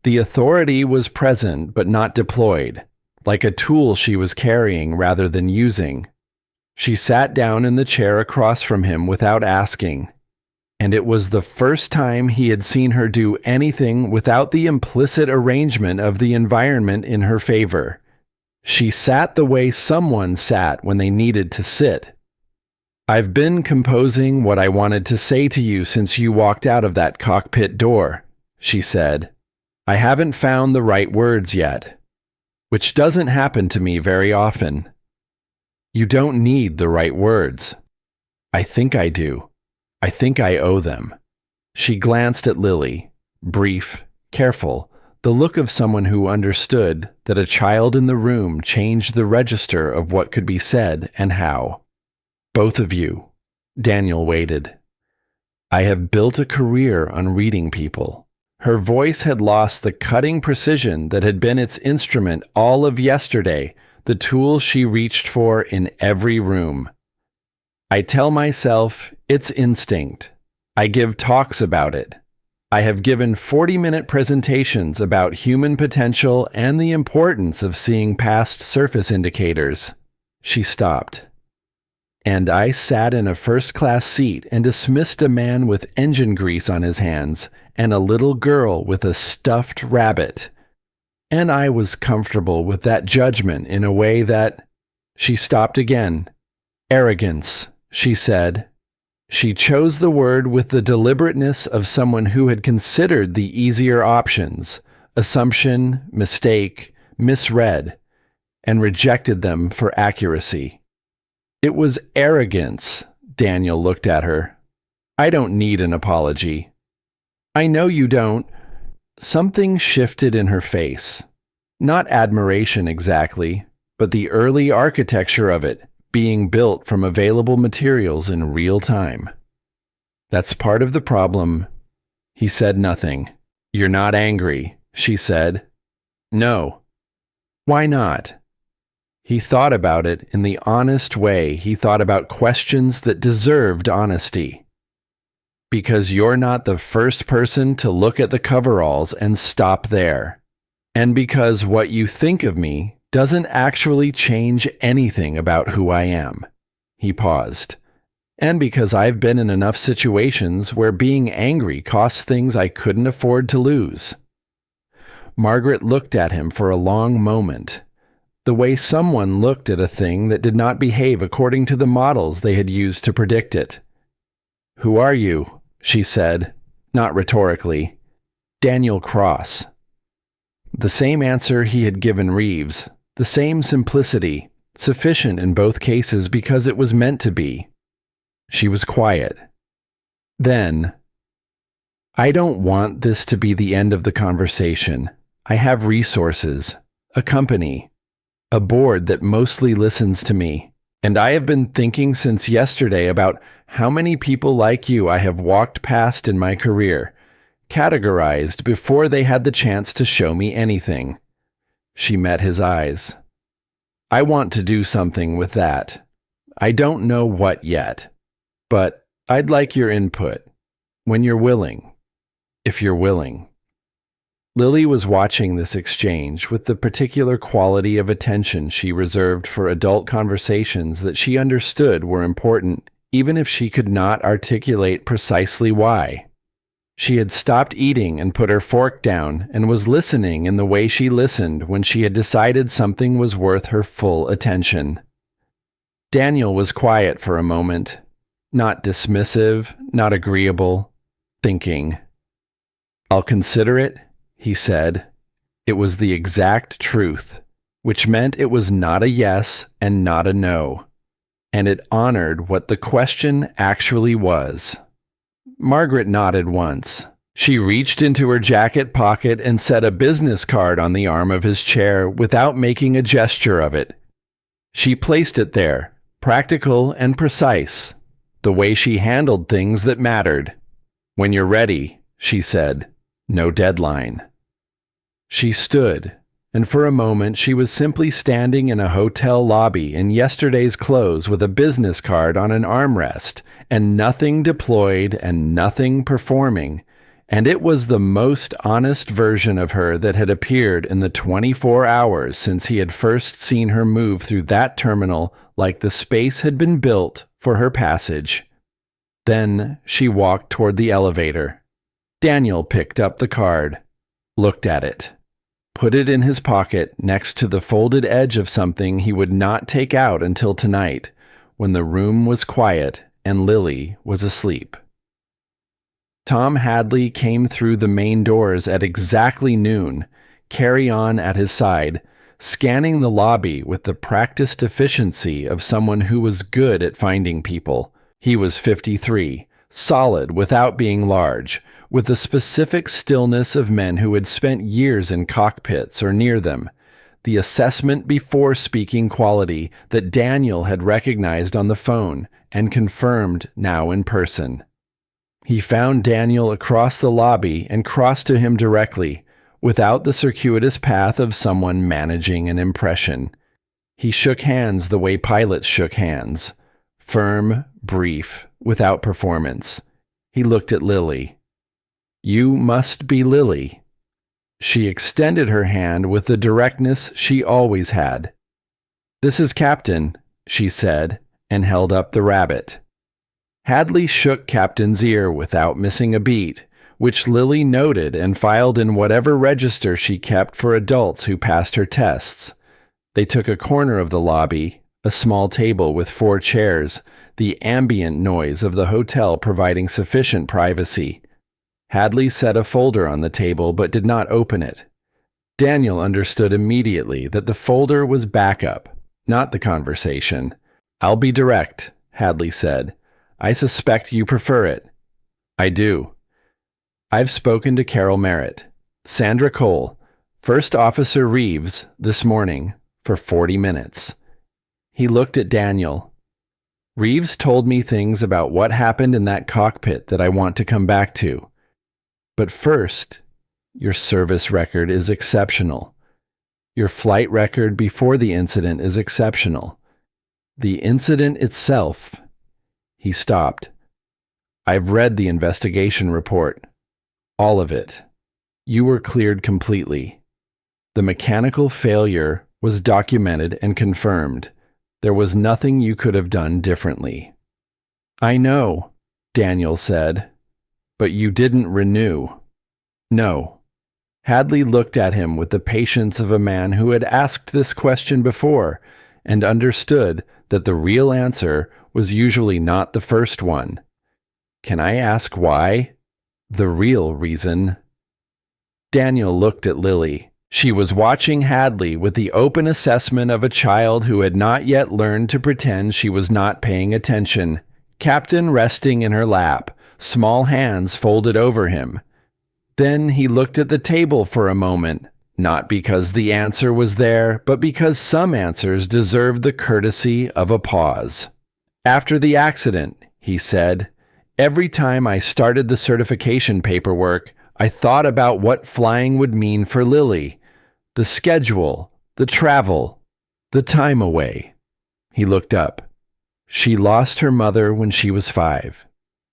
The authority was present but not deployed, like a tool she was carrying rather than using. She sat down in the chair across from him without asking, and it was the first time he had seen her do anything without the implicit arrangement of the environment in her favor. She sat the way someone sat when they needed to sit. "I've been composing what I wanted to say to you since you walked out of that cockpit door," she said. "I haven't found the right words yet, which doesn't happen to me very often." "You don't need the right words." "I think I do. I think I owe them." She glanced at Lily, brief, careful, the look of someone who understood that a child in the room changed the register of what could be said and how. "Both of you." Daniel waited. "I have built a career on reading people." Her voice had lost the cutting precision that had been its instrument all of yesterday, the tool she reached for in every room. "I tell myself it's instinct. I give talks about it. I have given 40-minute presentations about human potential and the importance of seeing past surface indicators." She stopped. "And I sat in a first-class seat and dismissed a man with engine grease on his hands and a little girl with a stuffed rabbit. And I was comfortable with that judgment in a way that—" She stopped again. "Arrogance," she said. She chose the word with the deliberateness of someone who had considered the easier options, assumption, mistake, misread, and rejected them for accuracy. "It was arrogance." Daniel looked at her. "I don't need an apology." "I know you don't." Something shifted in her face. Not admiration exactly, but the early architecture of it, being built from available materials in real time. "That's part of the problem." He said nothing. "You're not angry," she said. "No." "Why not?" He thought about it in the honest way he thought about questions that deserved honesty. "Because you're not the first person to look at the coveralls and stop there. And because what you think of me doesn't actually change anything about who I am." He paused. "And because I've been in enough situations where being angry costs things I couldn't afford to lose." Margaret looked at him for a long moment, the way someone looked at a thing that did not behave according to the models they had used to predict it. "Who are you?" she said, not rhetorically. "Daniel Cross." The same answer he had given Reeves, the same simplicity, sufficient in both cases because it was meant to be. She was quiet. Then, "I don't want this to be the end of the conversation. I have resources, a company, a board that mostly listens to me, and I have been thinking since yesterday about how many people like you I have walked past in my career, categorized before they had the chance to show me anything." She met his eyes. "I want to do something with that. I don't know what yet, but I'd like your input, when you're willing, if you're willing." Lily was watching this exchange with the particular quality of attention she reserved for adult conversations that she understood were important, even if she could not articulate precisely why. She had stopped eating and put her fork down and was listening in the way she listened when she had decided something was worth her full attention. Daniel was quiet for a moment, not dismissive, not agreeable, thinking. "I'll consider it," he said. It was the exact truth, which meant it was not a yes and not a no, and it honored what the question actually was. Margaret nodded once. She reached into her jacket pocket and set a business card on the arm of his chair without making a gesture of it. She placed it there, practical and precise, the way she handled things that mattered. "When you're ready," she said. "No deadline." She stood, and for a moment she was simply standing in a hotel lobby in yesterday's clothes with a business card on an armrest, and nothing deployed and nothing performing, and it was the most honest version of her that had appeared in the 24 hours since he had first seen her move through that terminal like the space had been built for her passage. Then she walked toward the elevator. Daniel picked up the card, looked at it, put it in his pocket next to the folded edge of something he would not take out until tonight, when the room was quiet and Lily was asleep. Tom Hadley came through the main doors at exactly noon, carry-on at his side, scanning the lobby with the practiced efficiency of someone who was good at finding people. He was 53, solid without being large, with the specific stillness of men who had spent years in cockpits or near them, the assessment before speaking quality that Daniel had recognized on the phone and confirmed now in person. He found Daniel across the lobby and crossed to him directly, without the circuitous path of someone managing an impression. He shook hands the way pilots shook hands, firm, brief, without performance. He looked at Lily. "You must be Lily." She extended her hand with the directness she always had. "This is Captain," she said, and held up the rabbit. Hadley shook Captain's ear without missing a beat, which Lily noted and filed in whatever register she kept for adults who passed her tests. They took a corner of the lobby, a small table with 4 chairs, the ambient noise of the hotel providing sufficient privacy. Hadley set a folder on the table but did not open it. Daniel understood immediately that the folder was backup, not the conversation. "I'll be direct," Hadley said. "I suspect you prefer it." "I do. I've spoken to Carol Merritt, Sandra Cole, First Officer Reeves, this morning, for 40 minutes. He looked at Daniel. "Reeves told me things about what happened in that cockpit that I want to come back to. But first, your service record is exceptional. Your flight record before the incident is exceptional. The incident itself..." He stopped. "I've read the investigation report. All of it. You were cleared completely. The mechanical failure was documented and confirmed. There was nothing you could have done differently." "I know," Daniel said, "but you didn't renew." "No." Hadley looked at him with the patience of a man who had asked this question before and understood that the real answer was usually not the first one. "Can I ask why? The real reason?" Daniel looked at Lily. She was watching Hadley with the open assessment of a child who had not yet learned to pretend she was not paying attention. Captain resting in her lap, small hands folded over him. Then he looked at the table for a moment, not because the answer was there, but because some answers deserved the courtesy of a pause. "After the accident," he said, "every time I started the certification paperwork, I thought about what flying would mean for Lily. The schedule, the travel, the time away." He looked up. "She lost her mother when she was 5.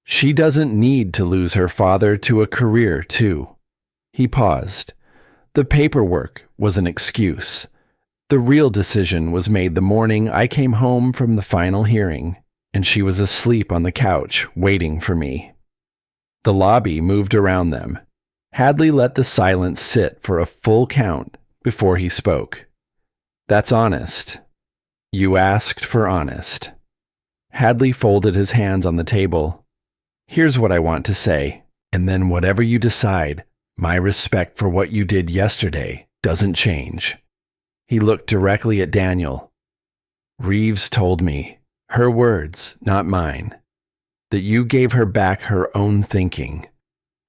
She doesn't need to lose her father to a career, too." He paused. The paperwork was an excuse. The real decision was made the morning I came home from the final hearing, and she was asleep on the couch waiting for me. The lobby moved around them. Hadley let the silence sit for a full count before he spoke. "That's honest. You asked for honest." Hadley folded his hands on the table. "Here's what I want to say, and then whatever you decide, my respect for what you did yesterday doesn't change." He looked directly at Daniel. "Reeves told me, her words, not mine, that you gave her back her own thinking,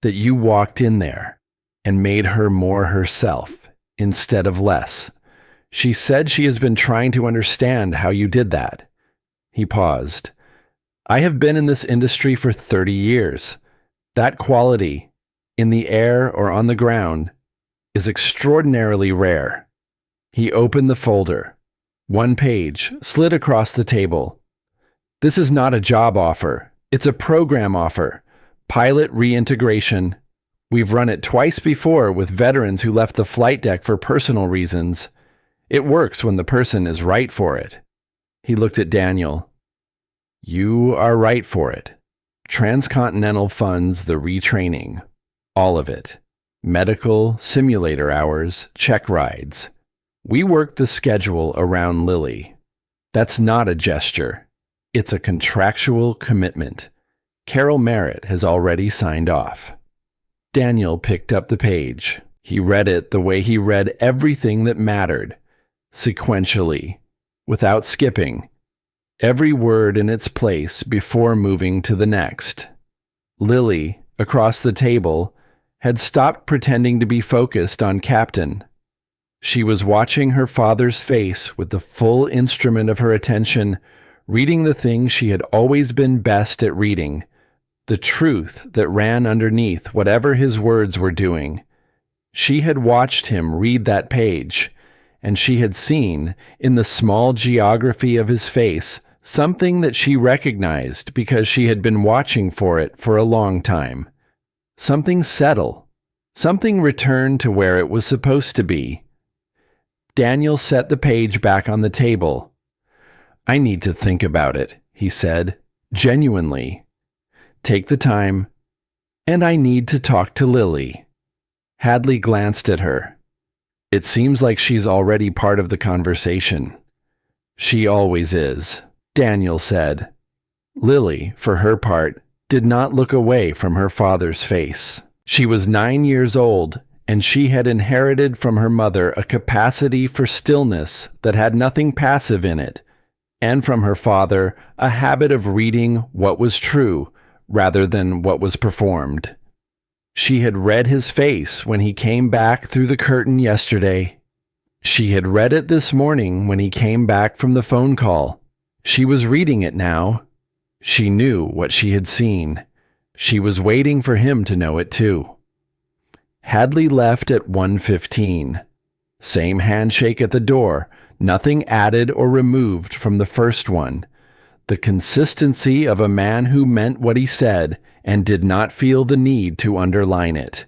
that you walked in there and made her more herself instead of less. She said she has been trying to understand how you did that." He paused. "I have been in this industry for 30 years. That quality, in the air or on the ground, is extraordinarily rare." He opened the folder. One page slid across the table. "This is not a job offer. It's a program offer. Pilot reintegration. We've run it twice before with veterans who left the flight deck for personal reasons. It works when the person is right for it." He looked at Daniel. "You are right for it. Transcontinental funds the retraining. All of it. Medical, simulator hours, check rides. We work the schedule around Lily. That's not a gesture. It's a contractual commitment. Carol Merritt has already signed off." Daniel picked up the page. He read it the way he read everything that mattered, sequentially, without skipping, every word in its place before moving to the next. Lily, across the table, had stopped pretending to be focused on Captain. She was watching her father's face with the full instrument of her attention, reading the thing she had always been best at reading, the truth that ran underneath whatever his words were doing. She had watched him read that page, and she had seen, in the small geography of his face, something that she recognized because she had been watching for it for a long time. Something settle. Something return to where it was supposed to be. Daniel set the page back on the table. "I need to think about it," he said, genuinely. "Take the time. And I need to talk to Lily." Hadley glanced at her. "It seems like she's already part of the conversation." "She always is," Daniel said. Lily, for her part, did not look away from her father's face. She was 9 years old, and she had inherited from her mother a capacity for stillness that had nothing passive in it, and from her father a habit of reading what was true rather than what was performed. She had read his face when he came back through the curtain yesterday. She had read it this morning when he came back from the phone call. She was reading it now. She knew what she had seen. She was waiting for him to know it too. Hadley left at 1:15. Same handshake at the door, nothing added or removed from the first one. The consistency of a man who meant what he said and did not feel the need to underline it.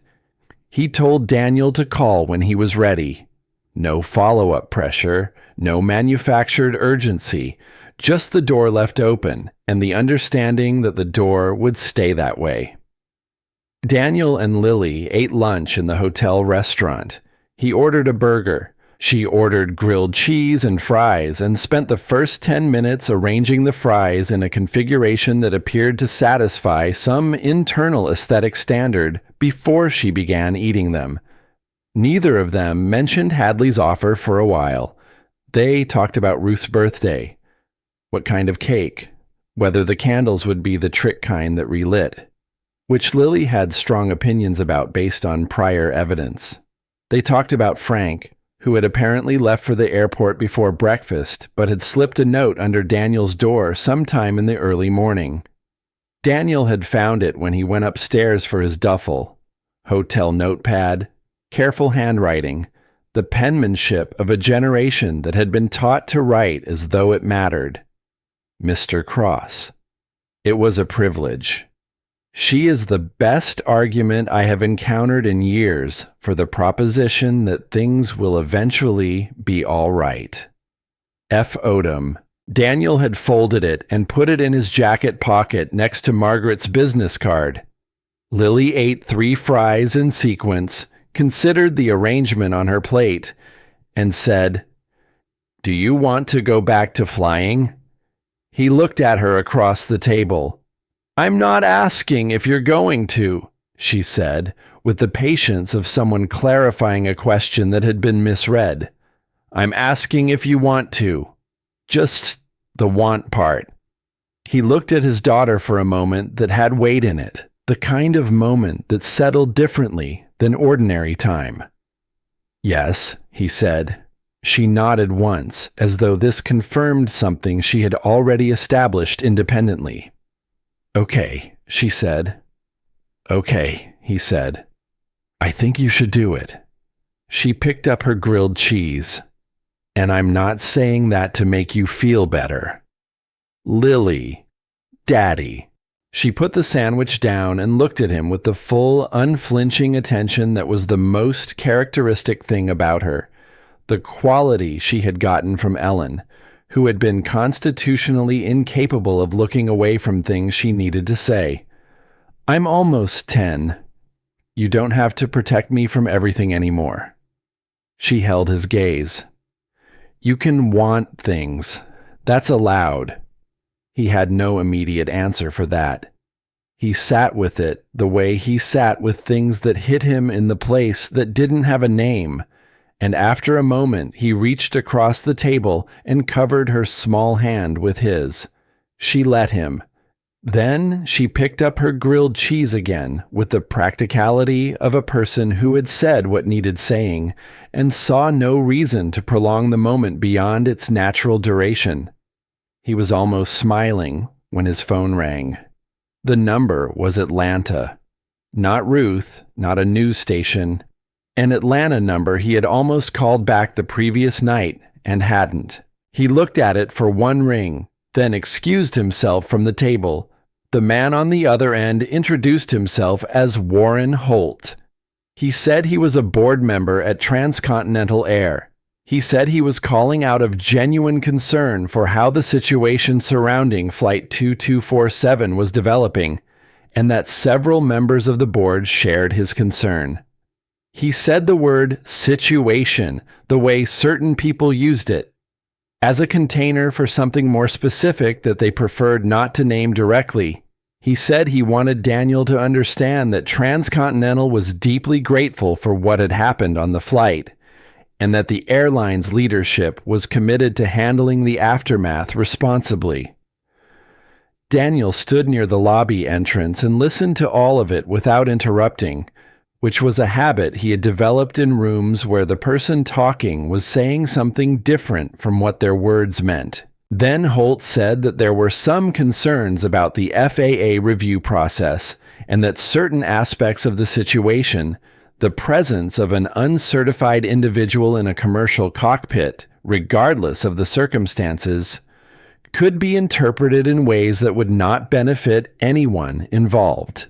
He told Daniel to call when he was ready. No follow-up pressure, no manufactured urgency, just the door left open and the understanding that the door would stay that way. Daniel and Lily ate lunch in the hotel restaurant. He ordered a burger. She ordered grilled cheese and fries and spent the first 10 minutes arranging the fries in a configuration that appeared to satisfy some internal aesthetic standard before she began eating them. Neither of them mentioned Hadley's offer for a while. They talked about Ruth's birthday, what kind of cake, whether the candles would be the trick kind that relit, which Lily had strong opinions about based on prior evidence. They talked about Frank, who had apparently left for the airport before breakfast, but had slipped a note under Daniel's door sometime in the early morning. Daniel had found it when he went upstairs for his duffel. Hotel notepad, careful handwriting, the penmanship of a generation that had been taught to write as though it mattered. Mr. Cross. It was a privilege. She is the best argument I have encountered in years for the proposition that things will eventually be all right. F. Odom. Daniel had folded it and put it in his jacket pocket next to Margaret's business card. Lily ate 3 fries in sequence, considered the arrangement on her plate, and said, "Do you want to go back to flying?" He looked at her across the table. "I'm not asking if you're going to," she said, with the patience of someone clarifying a question that had been misread. "I'm asking if you want to. Just the want part." He looked at his daughter for a moment that had weight in it, the kind of moment that settled differently than ordinary time. "Yes," he said. She nodded once, as though this confirmed something she had already established independently. "Okay," she said. "Okay," he said. "I think you should do it." She picked up her grilled cheese. "And I'm not saying that to make you feel better." "Lily, Daddy." She put the sandwich down and looked at him with the full, unflinching attention that was the most characteristic thing about her, the quality she had gotten from Ellen, who had been constitutionally incapable of looking away from things she needed to say. "I'm almost 10. You don't have to protect me from everything anymore." She held his gaze. "You can want things. That's allowed." He had no immediate answer for that. He sat with it the way he sat with things that hit him in the place that didn't have a name, and after a moment he reached across the table and covered her small hand with his. She let him. Then she picked up her grilled cheese again with the practicality of a person who had said what needed saying and saw no reason to prolong the moment beyond its natural duration. He was almost smiling when his phone rang. The number was Atlanta. Not Ruth, not a news station. An Atlanta number he had almost called back the previous night and hadn't. He looked at it for one ring, then excused himself from the table. The man on the other end introduced himself as Warren Holt. He said he was a board member at Transcontinental Air. He said he was calling out of genuine concern for how the situation surrounding Flight 2247 was developing, and that several members of the board shared his concern. He said the word situation the way certain people used it, as a container for something more specific that they preferred not to name directly. He said he wanted Daniel to understand that Transcontinental was deeply grateful for what had happened on the flight, and that the airline's leadership was committed to handling the aftermath responsibly. Daniel stood near the lobby entrance and listened to all of it without interrupting, which was a habit he had developed in rooms where the person talking was saying something different from what their words meant. Then Holt said that there were some concerns about the FAA review process and that certain aspects of the situation, the presence of an uncertified individual in a commercial cockpit, regardless of the circumstances, could be interpreted in ways that would not benefit anyone involved,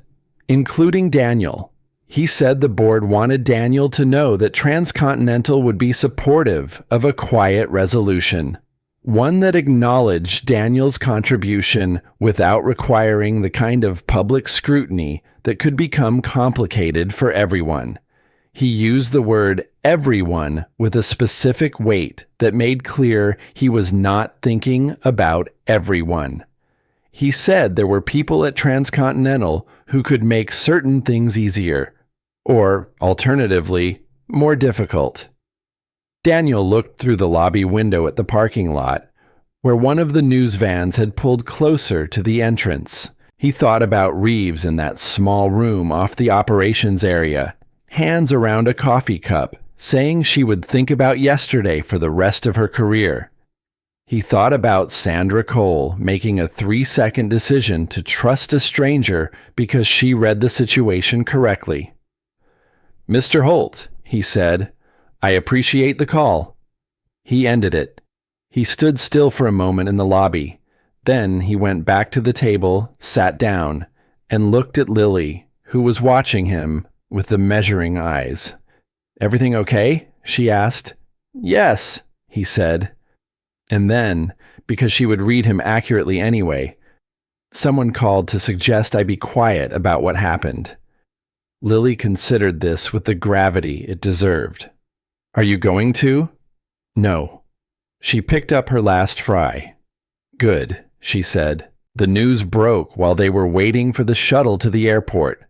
including Daniel. He said the board wanted Daniel to know that Transcontinental would be supportive of a quiet resolution, one that acknowledged Daniel's contribution without requiring the kind of public scrutiny that could become complicated for everyone. He used the word everyone with a specific weight that made clear he was not thinking about everyone. He said there were people at Transcontinental who could make certain things easier, or, alternatively, more difficult. Daniel looked through the lobby window at the parking lot, where one of the news vans had pulled closer to the entrance. He thought about Reeves in that small room off the operations area, hands around a coffee cup, saying she would think about yesterday for the rest of her career. He thought about Sandra Cole making a 3-second decision to trust a stranger because she read the situation correctly. "Mr. Holt," he said, "I appreciate the call." He ended it. He stood still for a moment in the lobby. Then he went back to the table, sat down, and looked at Lily, who was watching him with the measuring eyes. "Everything okay?" she asked. "Yes," he said. And then, because she would read him accurately anyway, someone called to suggest I be quiet about what happened. Lily considered this with the gravity it deserved. "Are you going to?" "No." She picked up her last fry. "Good," she said. The news broke while they were waiting for the shuttle to the airport.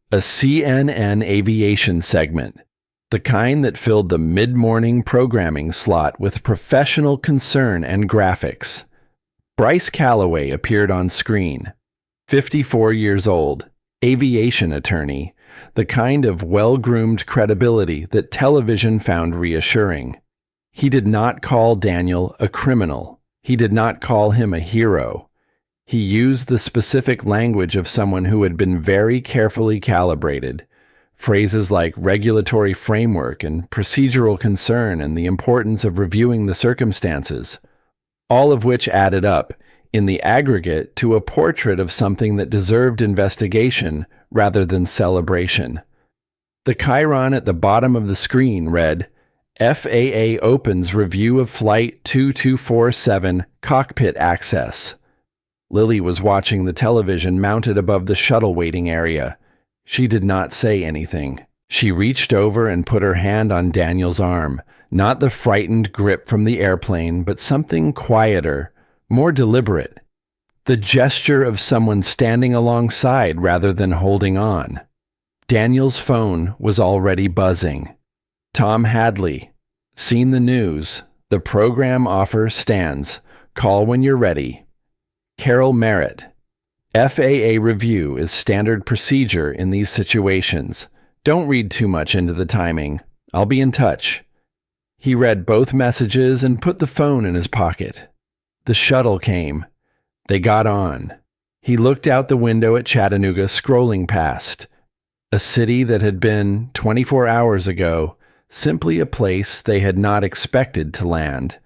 A CNN aviation segment, the kind that filled the mid-morning programming slot with professional concern and graphics. Bryce Calloway appeared on screen, 54 years old, aviation attorney, the kind of well-groomed credibility that television found reassuring. He did not call Daniel a criminal. He did not call him a hero. He used the specific language of someone who had been very carefully calibrated. Phrases like regulatory framework and procedural concern and the importance of reviewing the circumstances, all of which added up, in the aggregate, to a portrait of something that deserved investigation rather than celebration. The chyron at the bottom of the screen read, "FAA opens review of Flight 2247 cockpit access." Lily was watching the television mounted above the shuttle waiting area. She did not say anything. She reached over and put her hand on Daniel's arm, not the frightened grip from the airplane, but something quieter, more deliberate. The gesture of someone standing alongside rather than holding on. Daniel's phone was already buzzing. "Tom Hadley. Seen the news. The program offer stands. Call when you're ready. Carol Merritt. FAA review is standard procedure in these situations. Don't read too much into the timing. I'll be in touch." He read both messages and put the phone in his pocket. The shuttle came. They got on. He looked out the window at Chattanooga, scrolling past. A city that had been, 24 hours ago, simply a place they had not expected to land,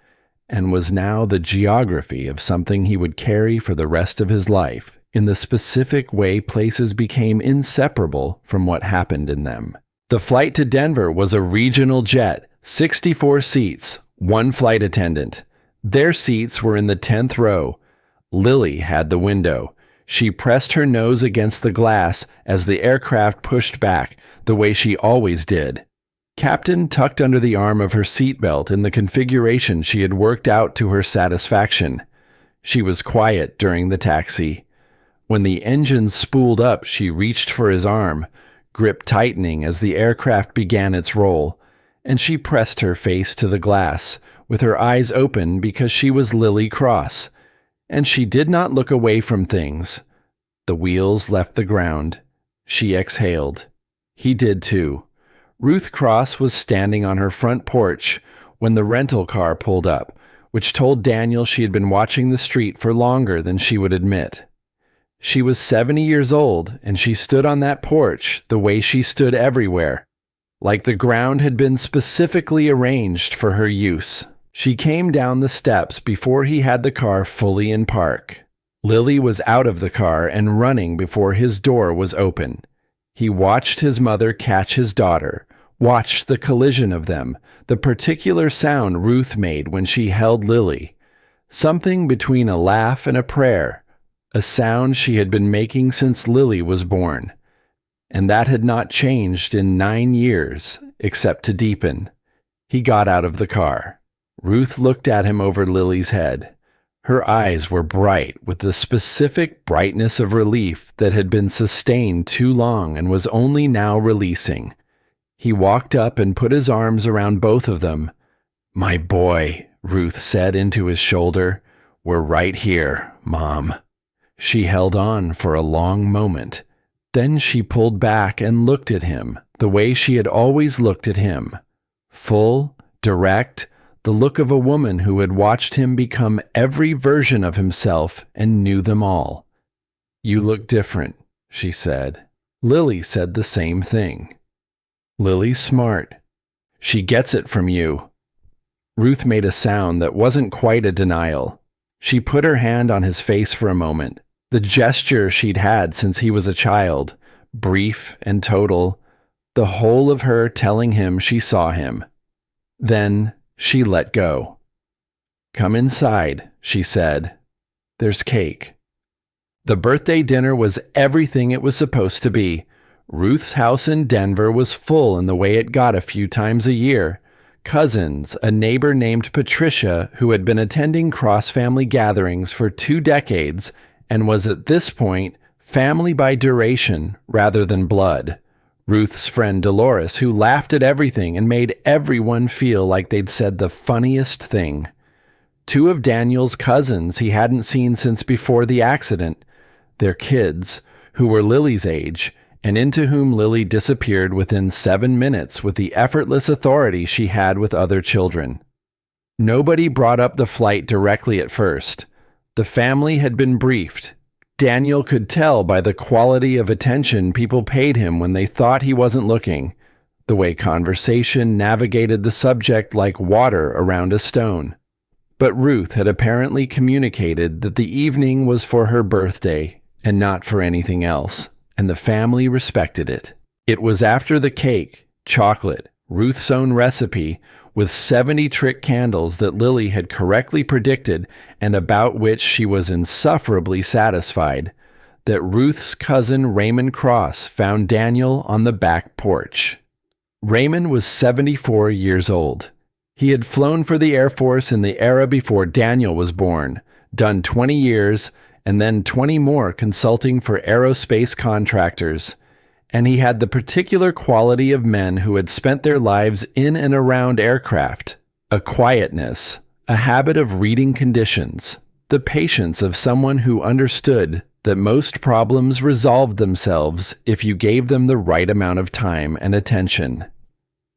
and was now the geography of something he would carry for the rest of his life, in the specific way places became inseparable from what happened in them. The flight to Denver was a regional jet, 64 seats, one flight attendant. Their seats were in the 10th row. Lily had the window. She pressed her nose against the glass as the aircraft pushed back, the way she always did. Captain tucked under the arm of her seatbelt in the configuration she had worked out to her satisfaction. She was quiet during the taxi. When the engines spooled up, she reached for his arm, grip tightening as the aircraft began its roll, and she pressed her face to the glass, with her eyes open because she was Lily Cross, and she did not look away from things. The wheels left the ground. She exhaled. He did too. Ruth Cross was standing on her front porch when the rental car pulled up, which told Daniel she had been watching the street for longer than she would admit. She was 70 years old, and she stood on that porch the way she stood everywhere, like the ground had been specifically arranged for her use. She came down the steps before he had the car fully in park. Lily was out of the car and running before his door was open. He watched his mother catch his daughter, watched the collision of them, the particular sound Ruth made when she held Lily. Something between a laugh and a prayer, a sound she had been making since Lily was born. And that had not changed in 9 years, except to deepen. He got out of the car. Ruth looked at him over Lily's head. Her eyes were bright with the specific brightness of relief that had been sustained too long and was only now releasing. He walked up and put his arms around both of them. "My boy," Ruth said into his shoulder. "We're right here, Mom." She held on for a long moment. Then she pulled back and looked at him the way she had always looked at him. Full, direct, the look of a woman who had watched him become every version of himself and knew them all. "You look different," she said. Lily said the same thing. "Lily's smart. She gets it from you." Ruth made a sound that wasn't quite a denial. She put her hand on his face for a moment. The gesture she'd had since he was a child, brief and total, the whole of her telling him she saw him. Then she let go. "Come inside," she said. "There's cake." The birthday dinner was everything it was supposed to be. Ruth's house in Denver was full in the way it got a few times a year. Cousins, a neighbor named Patricia who had been attending cross-family gatherings for 2 decades and was at this point family by duration rather than blood. Ruth's friend Dolores, who laughed at everything and made everyone feel like they'd said the funniest thing. 2 of Daniel's cousins he hadn't seen since before the accident, their kids, who were Lily's age, and into whom Lily disappeared within 7 minutes with the effortless authority she had with other children. Nobody brought up the flight directly at first. The family had been briefed. Daniel could tell by the quality of attention people paid him when they thought he wasn't looking, the way conversation navigated the subject like water around a stone. But Ruth had apparently communicated that the evening was for her birthday and not for anything else, and the family respected it. It was after the cake, chocolate, Ruth's own recipe, with 70 trick candles that Lily had correctly predicted and about which she was insufferably satisfied, that Ruth's cousin Raymond Cross found Daniel on the back porch. Raymond was 74 years old. He had flown for the Air Force in the era before Daniel was born, done 20 years, and then 20 more consulting for aerospace contractors. And he had the particular quality of men who had spent their lives in and around aircraft, a quietness, a habit of reading conditions, the patience of someone who understood that most problems resolved themselves if you gave them the right amount of time and attention.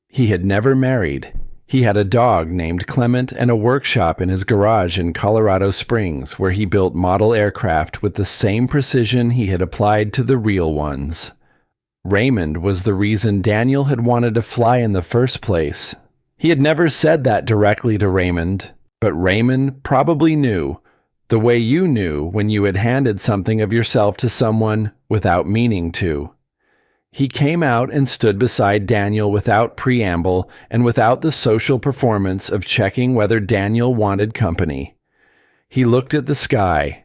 He had never married. He had a dog named Clement and a workshop in his garage in Colorado Springs where he built model aircraft with the same precision he had applied to the real ones. Raymond was the reason Daniel had wanted to fly in the first place. He had never said that directly to Raymond, but Raymond probably knew, the way you knew when you had handed something of yourself to someone without meaning to. He came out and stood beside Daniel without preamble and without the social performance of checking whether Daniel wanted company. He looked at the sky.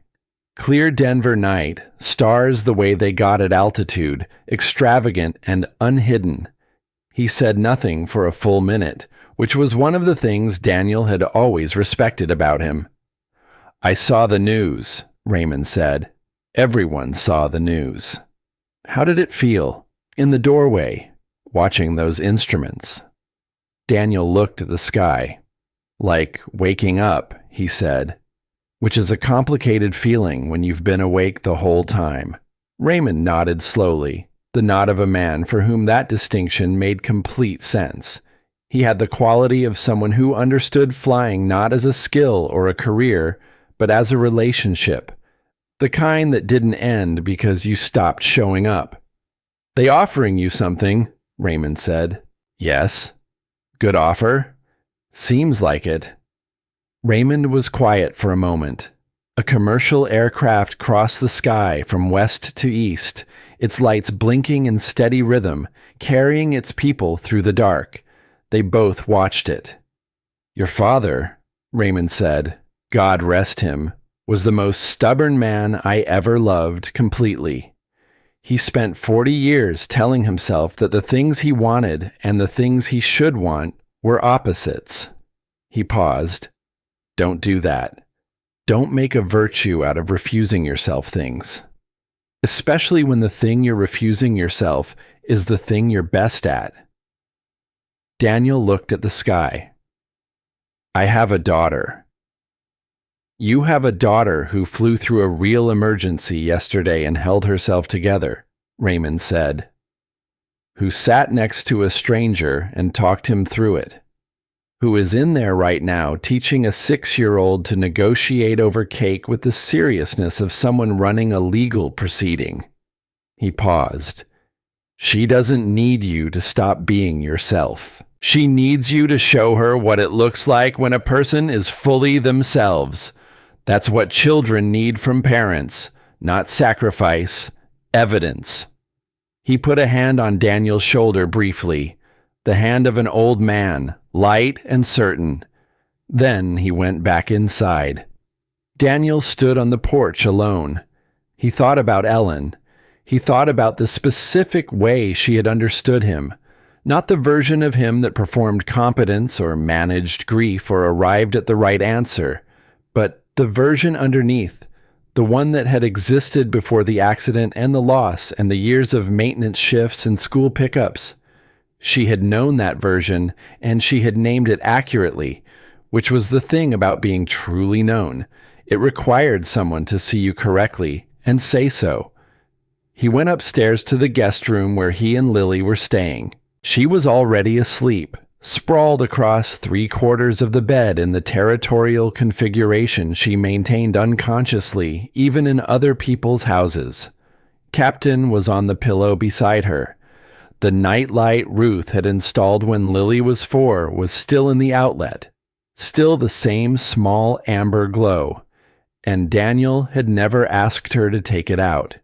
Clear Denver night, stars the way they got at altitude, extravagant and unhidden. He said nothing for a full minute, which was one of the things Daniel had always respected about him. "I saw the news," Raymond said. Everyone saw the news. How did it feel? In the doorway, watching those instruments. Daniel looked at the sky. "Like waking up," he said, "which is a complicated feeling when you've been awake the whole time." Raymond nodded slowly, the nod of a man for whom that distinction made complete sense. He had the quality of someone who understood flying not as a skill or a career, but as a relationship, the kind that didn't end because you stopped showing up. "They offering you something?" Raymond said. "Yes." "Good offer?" "Seems like it." Raymond was quiet for a moment. A commercial aircraft crossed the sky from west to east, its lights blinking in steady rhythm, carrying its people through the dark. They both watched it. "Your father," Raymond said, God rest him, was the most stubborn man I ever loved completely. He spent 40 years telling himself that the things he wanted and the things he should want were opposites. He paused. Don't do that. Don't make a virtue out of refusing yourself things. Especially when the thing you're refusing yourself is the thing you're best at. Daniel looked at the sky. I have a daughter. You have a daughter who flew through a real emergency yesterday and held herself together, Raymond said. Who sat next to a stranger and talked him through it. Who is in there right now teaching a 6-year-old to negotiate over cake with the seriousness of someone running a legal proceeding. He paused. She doesn't need you to stop being yourself. She needs you to show her what it looks like when a person is fully themselves. That's what children need from parents, not sacrifice, evidence. He put a hand on Daniel's shoulder briefly, the hand of an old man, light and certain. Then he went back inside. Daniel stood on the porch alone. He thought about Ellen. He thought about the specific way she had understood him, not the version of him that performed competence or managed grief or arrived at the right answer, but the version underneath, the one that had existed before the accident and the loss and the years of maintenance shifts and school pickups. She had known that version, and she had named it accurately, which was the thing about being truly known. It required someone to see you correctly and say so. He went upstairs to the guest room where he and Lily were staying. She was already asleep, sprawled across 3/4 of the bed in the territorial configuration she maintained unconsciously, even in other people's houses. Captain was on the pillow beside her. The nightlight Ruth had installed when Lily was 4 was still in the outlet, still the same small amber glow, and Daniel had never asked her to take it out.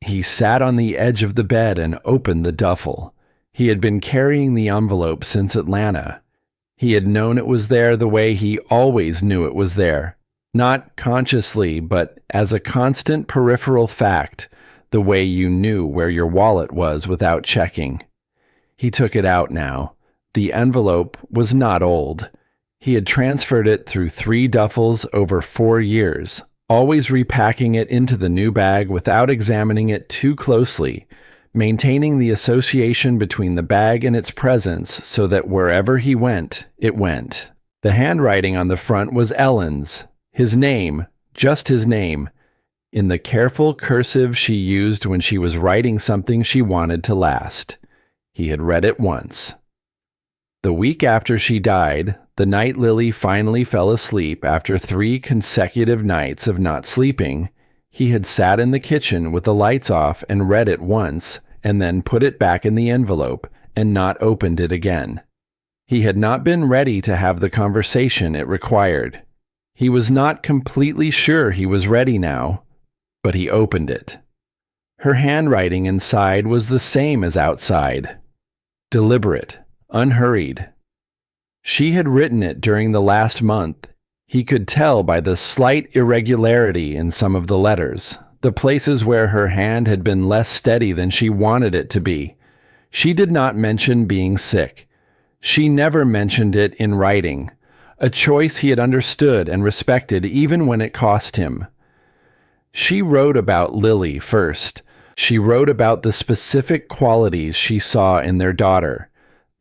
He sat on the edge of the bed and opened the duffel. He had been carrying the envelope since Atlanta. He had known it was there the way he always knew it was there, not consciously, but as a constant peripheral fact, the way you knew where your wallet was without checking. He took it out now. The envelope was not old. He had transferred it through 3 duffels over 4 years, always repacking it into the new bag without examining it too closely, maintaining the association between the bag and its presence so that wherever he went, it went. The handwriting on the front was Ellen's, his name, just his name, in the careful cursive she used when she was writing something she wanted to last. He had read it once. The week after she died, the night Lily finally fell asleep after 3 consecutive nights of not sleeping, he had sat in the kitchen with the lights off and read it once, and then put it back in the envelope and not opened it again. He had not been ready to have the conversation it required. He was not completely sure he was ready now, but he opened it. Her handwriting inside was the same as outside. Deliberate, unhurried. She had written it during the last month. He could tell by the slight irregularity in some of the letters, the places where her hand had been less steady than she wanted it to be. She did not mention being sick. She never mentioned it in writing, a choice he had understood and respected even when it cost him. She wrote about Lily first. She wrote about the specific qualities she saw in their daughter,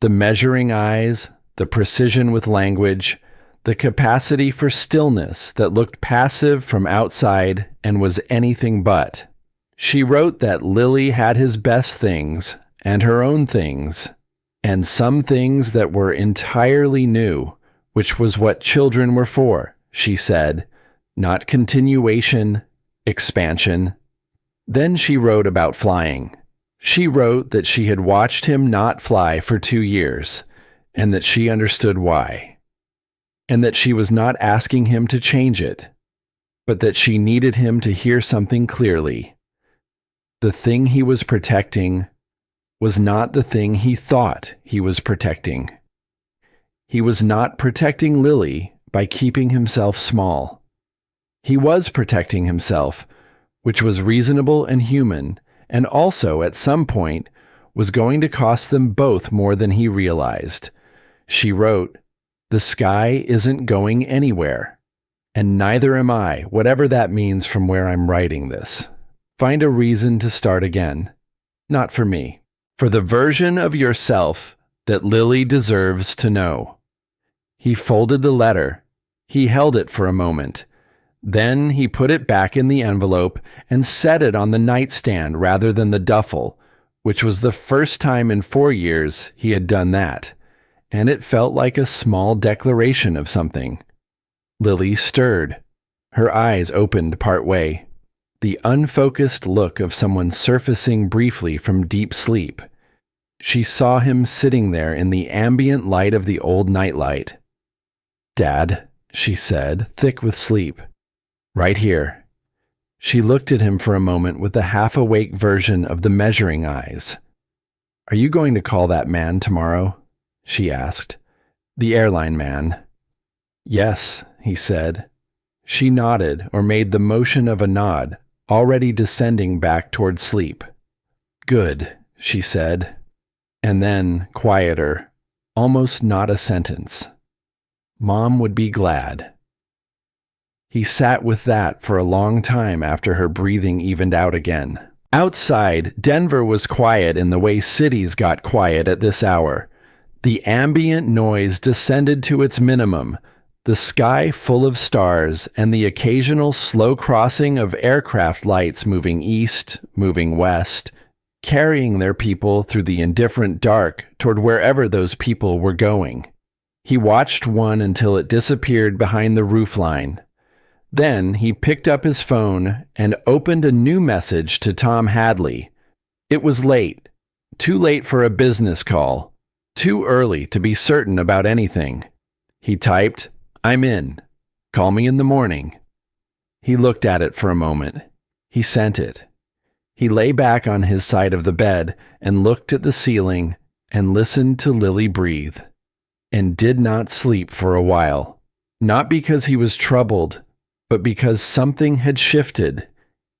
the measuring eyes, the precision with language, the capacity for stillness that looked passive from outside and was anything but. She wrote that Lily had his best things and her own things, and some things that were entirely new, which was what children were for, she said, not continuation, expansion. Then she wrote about flying. She wrote that she had watched him not fly for 2 years, and that she understood why, and that she was not asking him to change it, but that she needed him to hear something clearly. The thing he was protecting was not the thing he thought he was protecting. He was not protecting Lily by keeping himself small. He was protecting himself, which was reasonable and human, and also, at some point, was going to cost them both more than he realized. She wrote, "The sky isn't going anywhere, and neither am I, whatever that means from where I'm writing this. Find a reason to start again. Not for me. For the version of yourself that Lily deserves to know." He folded the letter. He held it for a moment. Then he put it back in the envelope and set it on the nightstand rather than the duffel, which was the first time in 4 years he had done that, and it felt like a small declaration of something. Lily stirred. Her eyes opened partway. The unfocused look of someone surfacing briefly from deep sleep. She saw him sitting there in the ambient light of the old nightlight. "Dad," she said, thick with sleep. "Right here." She looked at him for a moment with the half-awake version of the measuring eyes. "Are you going to call that man tomorrow?" she asked. "The airline man." "Yes," he said. She nodded, or made the motion of a nod, already descending back toward sleep. "Good," she said. And then, quieter, almost not a sentence. "Mom would be glad." He sat with that for a long time after her breathing evened out again. Outside, Denver was quiet in the way cities got quiet at this hour. The ambient noise descended to its minimum, the sky full of stars and the occasional slow crossing of aircraft lights moving east, moving west, carrying their people through the indifferent dark toward wherever those people were going. He watched one until it disappeared behind the roofline. Then he picked up his phone and opened a new message to Tom Hadley. It was late. Too late for a business call. Too early to be certain about anything. He typed, "I'm in. Call me in the morning." He looked at it for a moment. He sent it. He lay back on his side of the bed and looked at the ceiling and listened to Lily breathe. And did not sleep for a while. Not because he was troubled, but because something had shifted,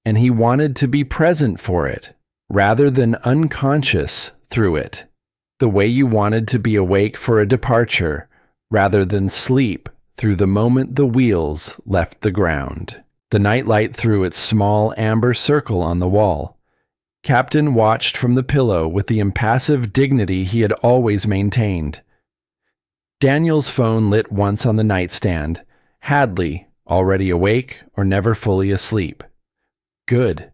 and he wanted to be present for it, rather than unconscious through it, the way you wanted to be awake for a departure, rather than sleep through the moment the wheels left the ground. The nightlight threw its small amber circle on the wall. Captain watched from the pillow with the impassive dignity he had always maintained. Daniel's phone lit once on the nightstand. Hadley, already awake or never fully asleep. Good.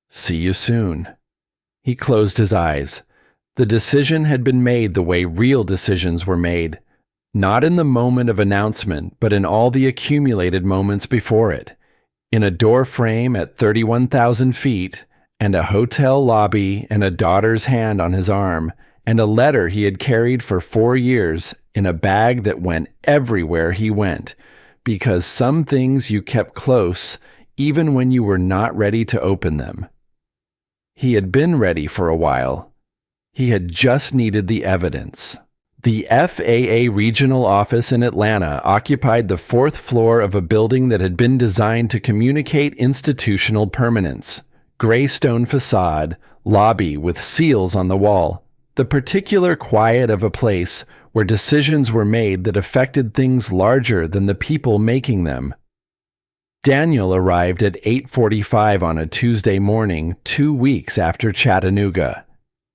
See you soon. He closed his eyes. The decision had been made the way real decisions were made, not in the moment of announcement, but in all the accumulated moments before it. In a door frame at 31,000 feet, and a hotel lobby, and a daughter's hand on his arm, and a letter he had carried for 4 years in a bag that went everywhere he went, because some things you kept close even when you were not ready to open them. He had been ready for a while. He had just needed the evidence. The FAA regional office in Atlanta occupied the 4th floor of a building that had been designed to communicate institutional permanence. Gray stone facade, lobby with seals on the wall, the particular quiet of a place where decisions were made that affected things larger than the people making them. Daniel arrived at 8:45 on a Tuesday morning 2 weeks after Chattanooga,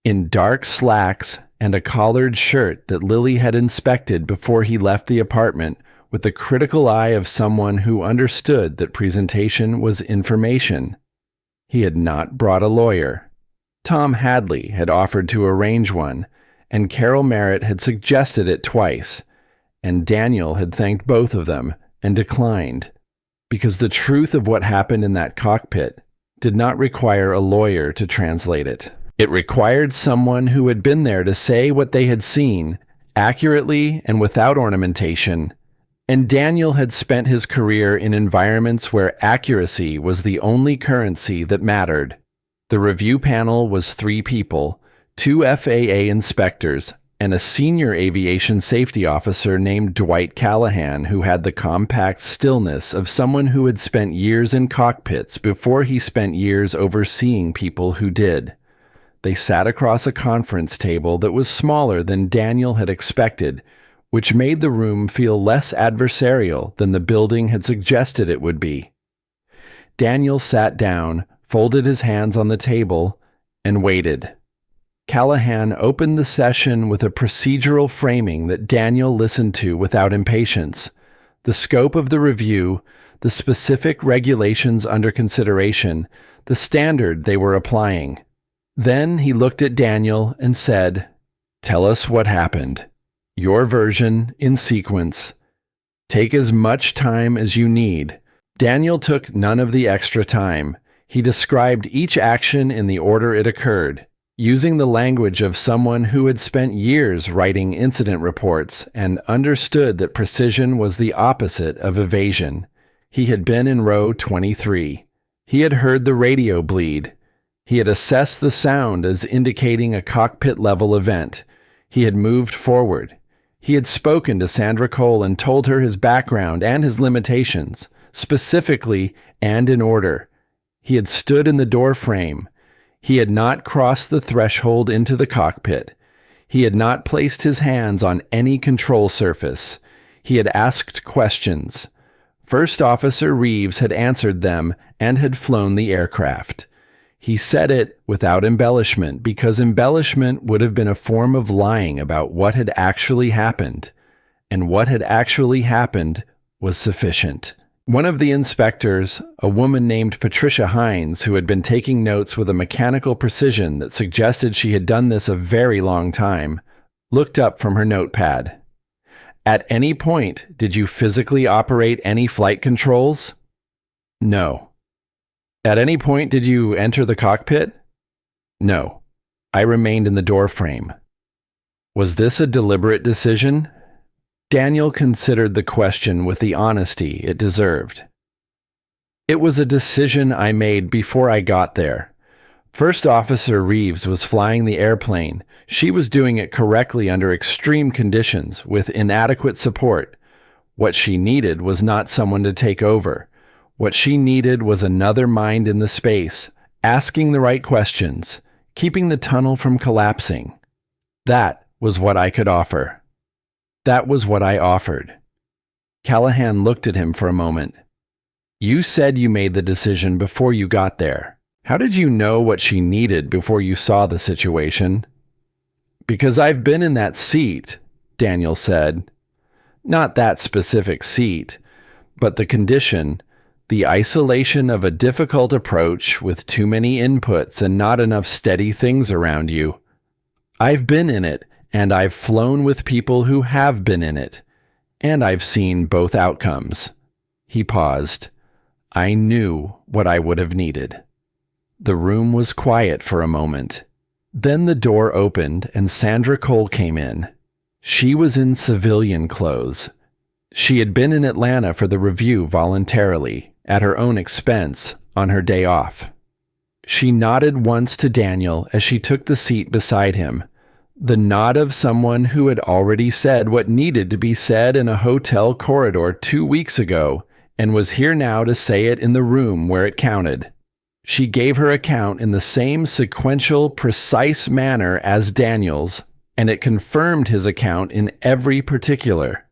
in dark slacks and a collared shirt that Lily had inspected before he left the apartment with the critical eye of someone who understood that presentation was information. He had not brought a lawyer. Tom Hadley had offered to arrange one, and Carol Merritt had suggested it twice, and Daniel had thanked both of them and declined, because the truth of what happened in that cockpit did not require a lawyer to translate it. It required someone who had been there to say what they had seen, accurately and without ornamentation, and Daniel had spent his career in environments where accuracy was the only currency that mattered. The review panel was 3 people, 2 FAA inspectors, and a senior aviation safety officer named Dwight Callahan, who had the compact stillness of someone who had spent years in cockpits before he spent years overseeing people who did. They sat across a conference table that was smaller than Daniel had expected, which made the room feel less adversarial than the building had suggested it would be. Daniel sat down, folded his hands on the table, and waited. Callahan opened the session with a procedural framing that Daniel listened to without impatience. The scope of the review, the specific regulations under consideration, the standard they were applying. Then he looked at Daniel and said, "Tell us what happened. Your version in sequence. Take as much time as you need." Daniel took none of the extra time. He described each action in the order it occurred, using the language of someone who had spent years writing incident reports and understood that precision was the opposite of evasion. He had been in row 23. He had heard the radio bleed. He had assessed the sound as indicating a cockpit-level event. He had moved forward. He had spoken to Sandra Cole and told her his background and his limitations, specifically and in order. He had stood in the doorframe. He had not crossed the threshold into the cockpit. He had not placed his hands on any control surface. He had asked questions. First Officer Reeves had answered them and had flown the aircraft. He said it without embellishment because embellishment would have been a form of lying about what had actually happened, and what had actually happened was sufficient. One of the inspectors, a woman named Patricia Hines, who had been taking notes with a mechanical precision that suggested she had done this a very long time, looked up from her notepad. At any point, did you physically operate any flight controls? No. At any point, did you enter the cockpit? No. I remained in the doorframe. Was this a deliberate decision? Daniel considered the question with the honesty it deserved. It was a decision I made before I got there. First Officer Reeves was flying the airplane. She was doing it correctly under extreme conditions, with inadequate support. What she needed was not someone to take over. What she needed was another mind in the space, asking the right questions, keeping the tunnel from collapsing. That was what I could offer. That was what I offered. Callahan looked at him for a moment. You said you made the decision before you got there. How did you know what she needed before you saw the situation? Because I've been in that seat, Daniel said. Not that specific seat, but the condition, the isolation of a difficult approach with too many inputs and not enough steady things around you. I've been in it, and I've flown with people who have been in it, and I've seen both outcomes. He paused. I knew what I would have needed. The room was quiet for a moment. Then the door opened and Sandra Cole came in. She was in civilian clothes. She had been in Atlanta for the review voluntarily, at her own expense, on her day off. She nodded once to Daniel as she took the seat beside him, the nod of someone who had already said what needed to be said in a hotel corridor 2 weeks ago and was here now to say it in the room where it counted. She gave her account in the same sequential, precise manner as Daniel's, and it confirmed his account in every particular.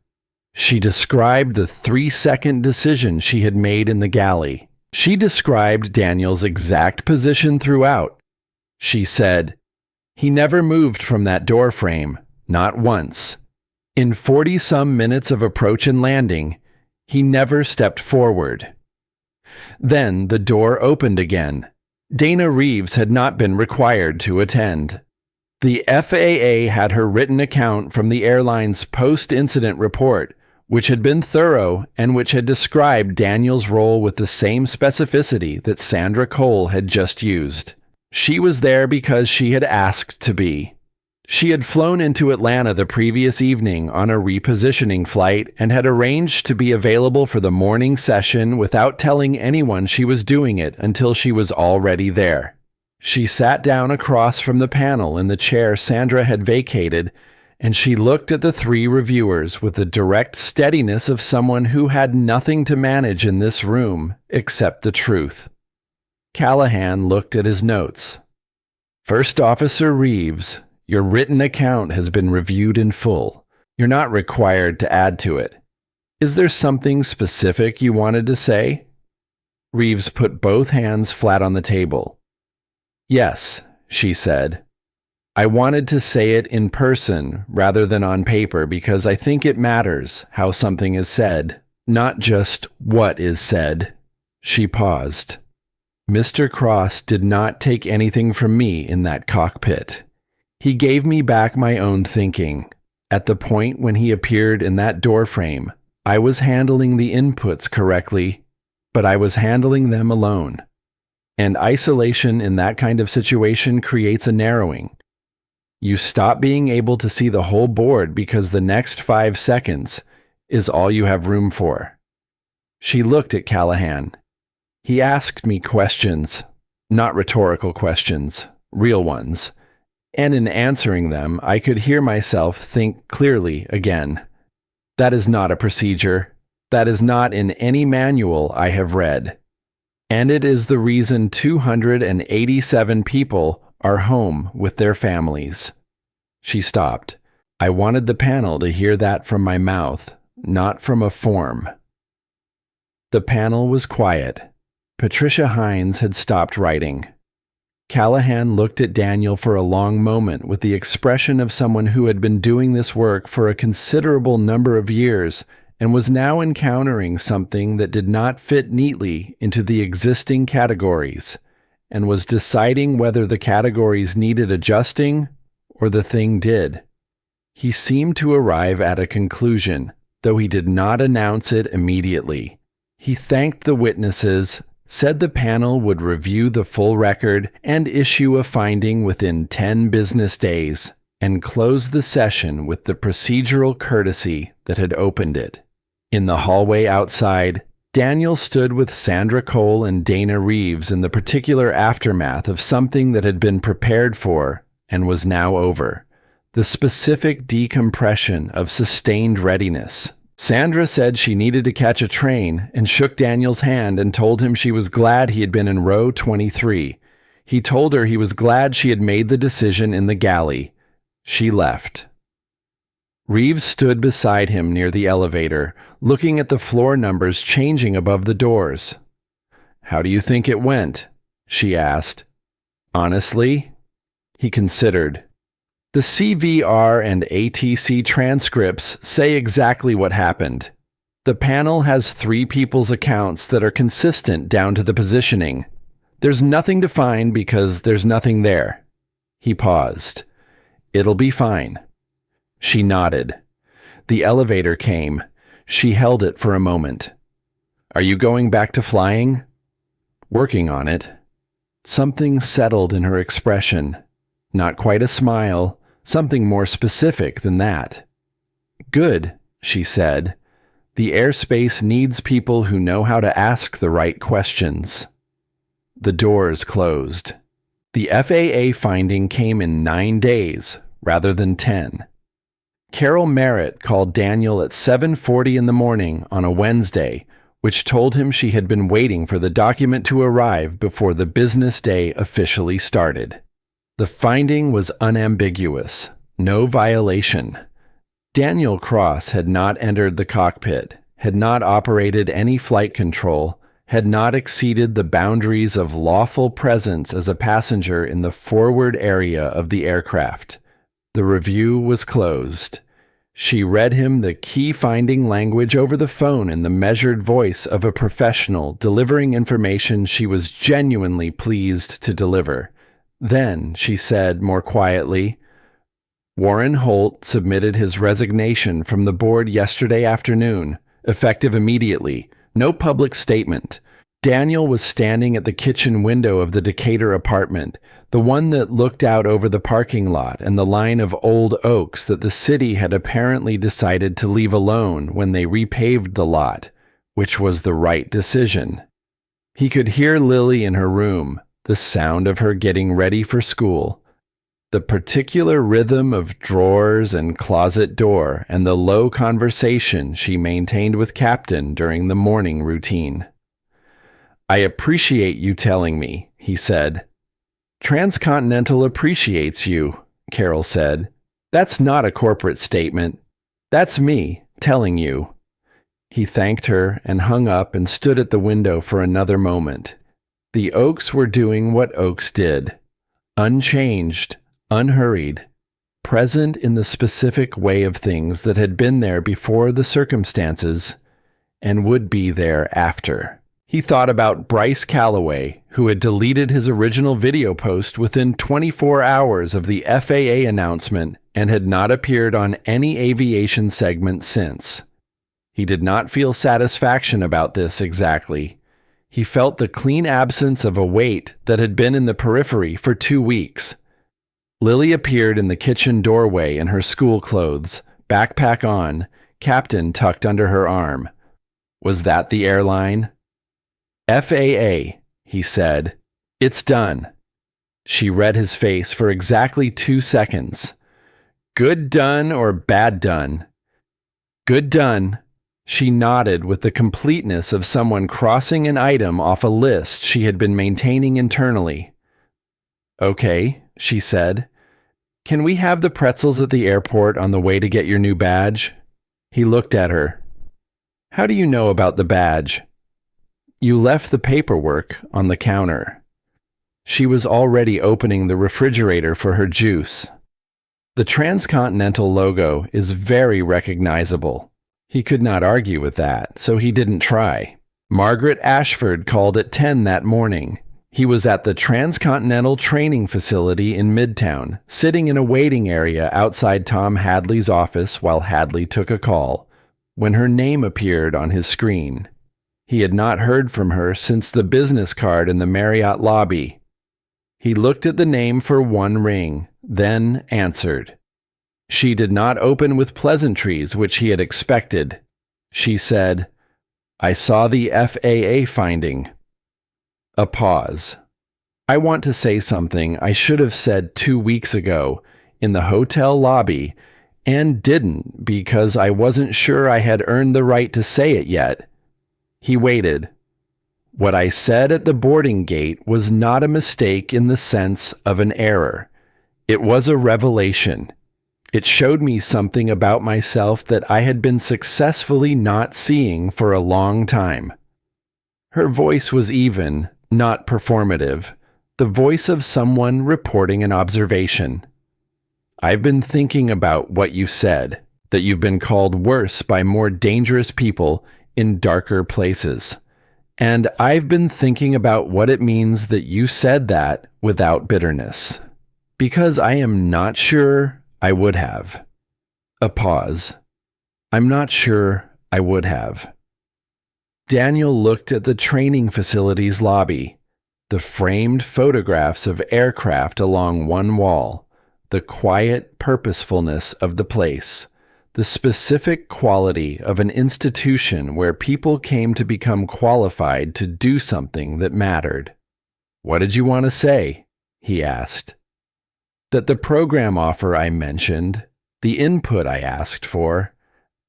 She described the 3-second decision she had made in the galley. She described Daniel's exact position throughout. She said, he never moved from that doorframe, not once. In 40-some minutes of approach and landing, he never stepped forward. Then the door opened again. Dana Reeves had not been required to attend. The FAA had her written account from the airline's post-incident report, which had been thorough and which had described Daniel's role with the same specificity that Sandra Cole had just used. She was there because she had asked to be. She had flown into Atlanta the previous evening on a repositioning flight and had arranged to be available for the morning session without telling anyone she was doing it until she was already there. She sat down across from the panel in the chair Sandra had vacated, and she looked at the 3 reviewers with the direct steadiness of someone who had nothing to manage in this room except the truth. Callahan looked at his notes. First Officer Reeves, your written account has been reviewed in full. You're not required to add to it. Is there something specific you wanted to say? Reeves put both hands flat on the table. Yes, she said. I wanted to say it in person rather than on paper because I think it matters how something is said, not just what is said. She paused. Mr. Cross did not take anything from me in that cockpit. He gave me back my own thinking. At the point when he appeared in that doorframe, I was handling the inputs correctly, but I was handling them alone. And isolation in that kind of situation creates a narrowing. You stop being able to see the whole board because the next 5 seconds is all you have room for. She looked at Callahan. He asked me questions, not rhetorical questions, real ones. And in answering them, I could hear myself think clearly again. That is not a procedure. That is not in any manual I have read. And it is the reason 287 people are home with their families. She stopped. I wanted the panel to hear that from my mouth, not from a form. The panel was quiet. Patricia Hines had stopped writing. Callahan looked at Daniel for a long moment with the expression of someone who had been doing this work for a considerable number of years and was now encountering something that did not fit neatly into the existing categories, and was deciding whether the categories needed adjusting or the thing did. He seemed to arrive at a conclusion, though he did not announce it immediately. He thanked the witnesses, said the panel would review the full record and issue a finding within 10 business days, and closed the session with the procedural courtesy that had opened it. In the hallway outside, Daniel stood with Sandra Cole and Dana Reeves in the particular aftermath of something that had been prepared for and was now over. The specific decompression of sustained readiness. Sandra said she needed to catch a train and shook Daniel's hand and told him she was glad he had been in row 23. He told her he was glad she had made the decision in the galley. She left. Reeves stood beside him near the elevator, looking at the floor numbers changing above the doors. "How do you think it went?" she asked. "Honestly?" He considered. "The CVR and ATC transcripts say exactly what happened. The panel has 3 people's accounts that are consistent down to the positioning. There's nothing to find because there's nothing there." He paused. "It'll be fine." She nodded. The elevator came. She held it for a moment. "Are you going back to flying?" "Working on it." Something settled in her expression. Not quite a smile, something more specific than that. "Good," she said. "The airspace needs people who know how to ask the right questions." The doors closed. The FAA finding came in 9 days, rather than 10. Carol Merritt called Daniel at 7:40 in the morning on a Wednesday, which told him she had been waiting for the document to arrive before the business day officially started. The finding was unambiguous, no violation. Daniel Cross had not entered the cockpit, had not operated any flight control, had not exceeded the boundaries of lawful presence as a passenger in the forward area of the aircraft. The review was closed. She read him the key finding language over the phone in the measured voice of a professional delivering information she was genuinely pleased to deliver. Then she said more quietly, "Warren Holt submitted his resignation from the board yesterday afternoon, effective immediately. No public statement." Daniel was standing at the kitchen window of the Decatur apartment, the one that looked out over the parking lot and the line of old oaks that the city had apparently decided to leave alone when they repaved the lot, which was the right decision. He could hear Lily in her room, the sound of her getting ready for school, the particular rhythm of drawers and closet door, and the low conversation she maintained with Captain during the morning routine. "I appreciate you telling me," he said. "Transcontinental appreciates you," Carol said. "That's not a corporate statement. That's me telling you." He thanked her and hung up and stood at the window for another moment. The Oaks were doing what Oaks did. Unchanged, unhurried, present in the specific way of things that had been there before the circumstances and would be there after. He thought about Bryce Calloway, who had deleted his original video post within 24 hours of the FAA announcement and had not appeared on any aviation segment since. He did not feel satisfaction about this exactly. He felt the clean absence of a weight that had been in the periphery for 2 weeks. Lily appeared in the kitchen doorway in her school clothes, backpack on, Captain tucked under her arm. Was that the airline? FAA, he said. It's done. She read his face for exactly 2 seconds. Good done or bad done? Good done. She nodded with the completeness of someone crossing an item off a list she had been maintaining internally. Okay, she said. Can we have the pretzels at the airport on the way to get your new badge? He looked at her. How do you know about the badge? You left the paperwork on the counter. She was already opening the refrigerator for her juice. The Transcontinental logo is very recognizable. He could not argue with that, so he didn't try. Margaret Ashford called at 10 that morning. He was at the Transcontinental training facility in Midtown, sitting in a waiting area outside Tom Hadley's office while Hadley took a call, when her name appeared on his screen. He had not heard from her since the business card in the Marriott lobby. He looked at the name for one ring, then answered. She did not open with pleasantries, which he had expected. She said, I saw the FAA finding. A pause. I want to say something I should have said 2 weeks ago in the hotel lobby and didn't because I wasn't sure I had earned the right to say it yet. He waited. What I said at the boarding gate was not a mistake in the sense of an error. It was a revelation. It showed me something about myself that I had been successfully not seeing for a long time. Her voice was even, not performative, the voice of someone reporting an observation. I've been thinking about what you said, that you've been called worse by more dangerous people in darker places. And I've been thinking about what it means that you said that without bitterness. Because I am not sure I would have. A pause. I'm not sure I would have. Daniel looked at the training facility's lobby, the framed photographs of aircraft along one wall, the quiet purposefulness of the place, the specific quality of an institution where people came to become qualified to do something that mattered. What did you want to say? He asked. That the program offer I mentioned, the input I asked for,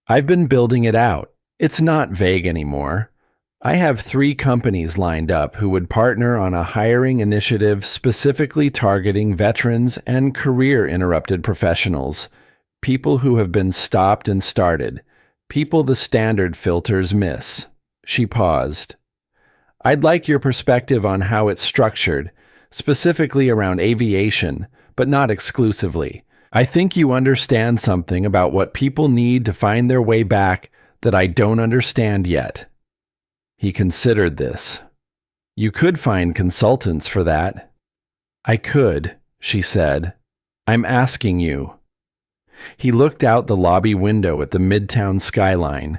I've been building it out. It's not vague anymore. I have 3 companies lined up who would partner on a hiring initiative specifically targeting veterans and career-interrupted professionals, people who have been stopped and started, people the standard filters miss. She paused. I'd like your perspective on how it's structured, specifically around aviation, but not exclusively. I think you understand something about what people need to find their way back that I don't understand yet. He considered this. You could find consultants for that. I could, she said. I'm asking you. He looked out the lobby window at the Midtown skyline,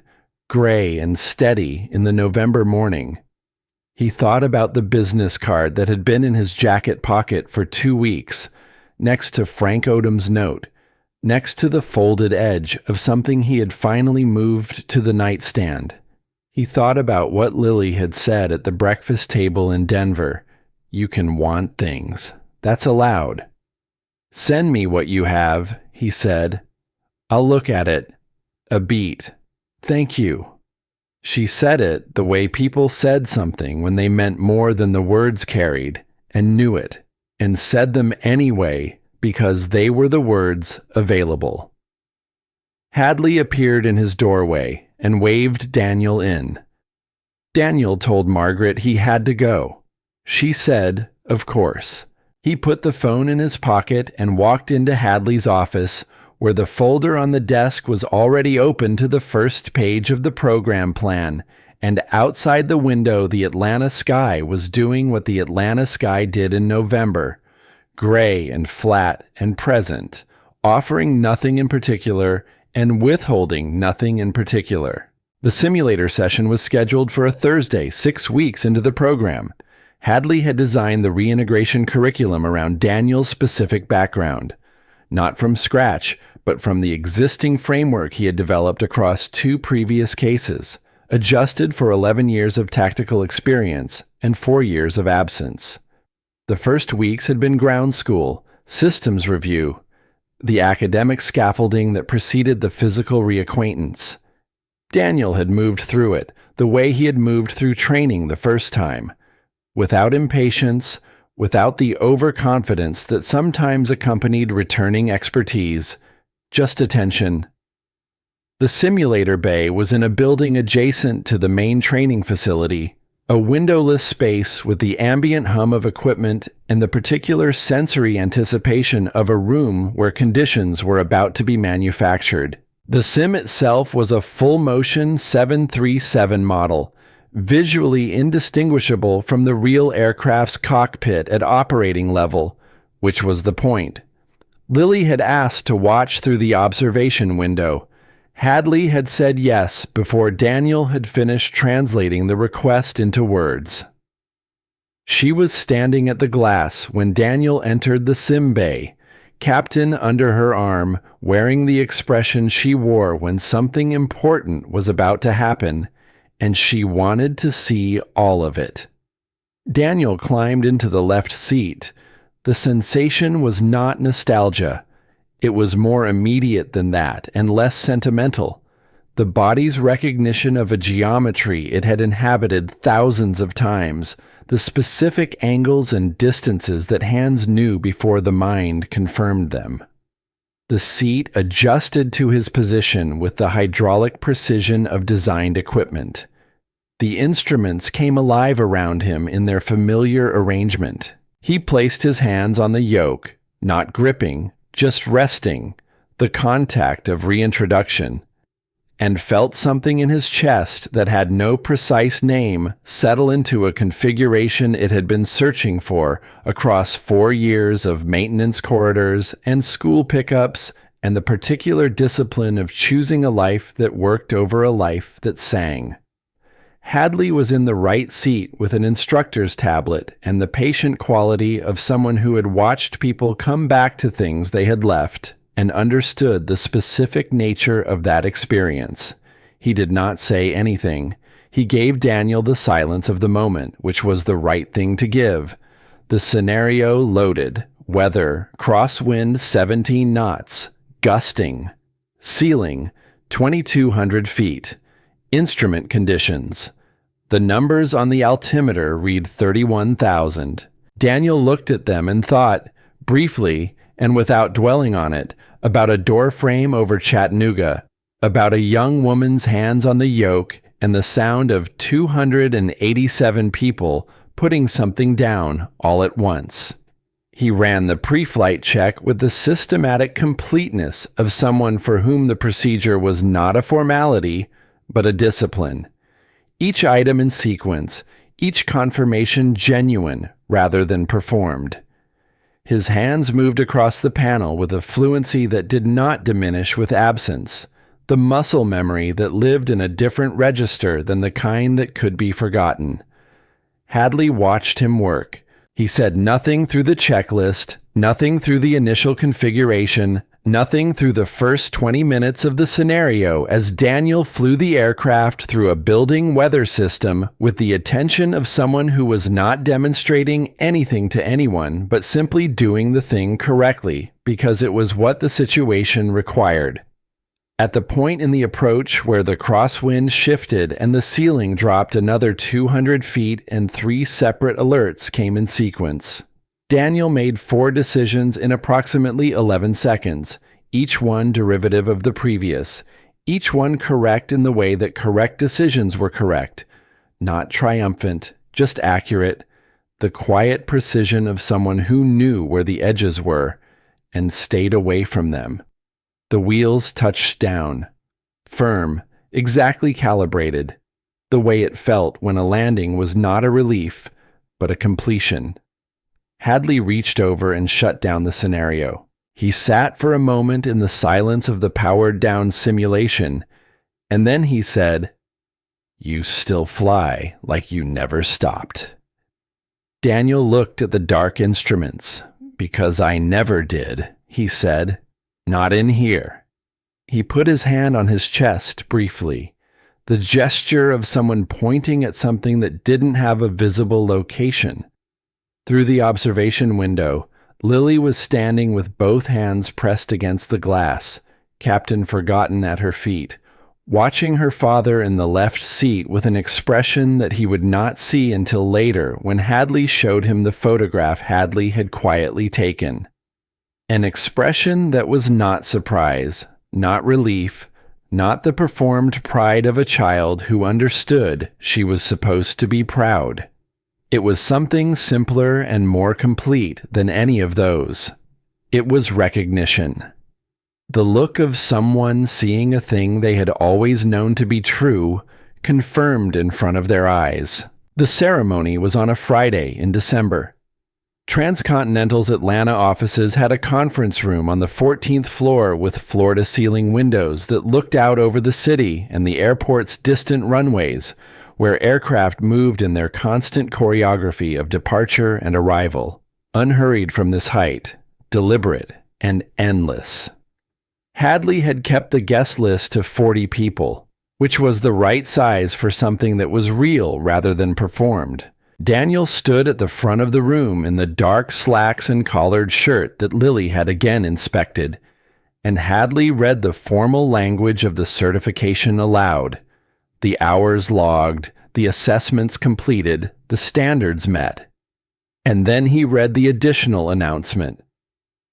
gray and steady in the November morning. He thought about the business card that had been in his jacket pocket for 2 weeks, next to Frank Odom's note, next to the folded edge of something he had finally moved to the nightstand. He thought about what Lily had said at the breakfast table in Denver. You can want things. That's allowed. Send me what you have, he said. I'll look at it. A beat. Thank you. She said it the way people said something when they meant more than the words carried, and knew it, and said them anyway because they were the words available. Hadley appeared in his doorway and waved Daniel in. Daniel told Margaret he had to go. She said, of course. He put the phone in his pocket and walked into Hadley's office, where the folder on the desk was already open to the first page of the program plan, and outside the window the Atlanta sky was doing what the Atlanta sky did in November, gray and flat and present, offering nothing in particular and withholding nothing in particular. The simulator session was scheduled for a Thursday, 6 weeks into the program. Hadley had designed the reintegration curriculum around Daniel's specific background, not from scratch, but from the existing framework he had developed across 2 previous cases, adjusted for 11 years of tactical experience and 4 years of absence. The first weeks had been ground school, systems review, the academic scaffolding that preceded the physical reacquaintance. Daniel had moved through it, the way he had moved through training the first time, without impatience, without the overconfidence that sometimes accompanied returning expertise, just attention. The simulator bay was in a building adjacent to the main training facility, a windowless space with the ambient hum of equipment and the particular sensory anticipation of a room where conditions were about to be manufactured. The sim itself was a full-motion 737 model, visually indistinguishable from the real aircraft's cockpit at operating level, which was the point. Lily had asked to watch through the observation window. Hadley had said yes before Daniel had finished translating the request into words. She was standing at the glass when Daniel entered the sim bay, captain under her arm, wearing the expression she wore when something important was about to happen, and she wanted to see all of it. Daniel climbed into the left seat. The sensation was not nostalgia. It was more immediate than that and less sentimental. The body's recognition of a geometry it had inhabited thousands of times, the specific angles and distances that hands knew before the mind confirmed them. The seat adjusted to his position with the hydraulic precision of designed equipment. The instruments came alive around him in their familiar arrangement. He placed his hands on the yoke, not gripping, just resting, the contact of reintroduction, and felt something in his chest that had no precise name settle into a configuration it had been searching for across 4 years of maintenance corridors and school pickups and the particular discipline of choosing a life that worked over a life that sang. Hadley was in the right seat with an instructor's tablet and the patient quality of someone who had watched people come back to things they had left and understood the specific nature of that experience. He did not say anything. He gave Daniel the silence of the moment, which was the right thing to give. The scenario loaded. Weather, crosswind 17 knots, gusting. Ceiling, 2,200 feet. Instrument conditions. The numbers on the altimeter read 31,000. Daniel looked at them and thought, briefly, and without dwelling on it, about a doorframe over Chattanooga, about a young woman's hands on the yoke and the sound of 287 people putting something down all at once. He ran the pre-flight check with the systematic completeness of someone for whom the procedure was not a formality, but a discipline. Each item in sequence, each confirmation genuine rather than performed. His hands moved across the panel with a fluency that did not diminish with absence, the muscle memory that lived in a different register than the kind that could be forgotten. Hadley watched him work. He said nothing through the checklist, nothing through the initial configuration, nothing through the first 20 minutes of the scenario as Daniel flew the aircraft through a building weather system with the attention of someone who was not demonstrating anything to anyone but simply doing the thing correctly because it was what the situation required. At the point in the approach where the crosswind shifted and the ceiling dropped another 200 feet and 3 separate alerts came in sequence. Daniel made 4 decisions in approximately 11 seconds, each one derivative of the previous, each one correct in the way that correct decisions were correct, not triumphant, just accurate, the quiet precision of someone who knew where the edges were and stayed away from them. The wheels touched down, firm, exactly calibrated, the way it felt when a landing was not a relief, but a completion. Hadley reached over and shut down the scenario. He sat for a moment in the silence of the powered-down simulation, and then he said, "You still fly like you never stopped." Daniel looked at the dark instruments. "Because I never did," he said. "Not in here." He put his hand on his chest briefly. the gesture of someone pointing at something that didn't have a visible location. Through the observation window, Lily was standing with both hands pressed against the glass, Captain Forgotten at her feet, watching her father in the left seat with an expression that he would not see until later when Hadley showed him the photograph Hadley had quietly taken. An expression that was not surprise, not relief, not the performed pride of a child who understood she was supposed to be proud. It was something simpler and more complete than any of those. It was recognition. The look of someone seeing a thing they had always known to be true, confirmed in front of their eyes. The ceremony was on a Friday in December. Transcontinental's Atlanta offices had a conference room on the 14th floor with floor-to-ceiling windows that looked out over the city and the airport's distant runways, where aircraft moved in their constant choreography of departure and arrival, unhurried from this height, deliberate and endless. Hadley had kept the guest list to 40 people, which was the right size for something that was real rather than performed. Daniel stood at the front of the room in the dark slacks and collared shirt that Lily had again inspected, and Hadley read the formal language of the certification aloud. The hours logged, the assessments completed, the standards met. And then he read the additional announcement.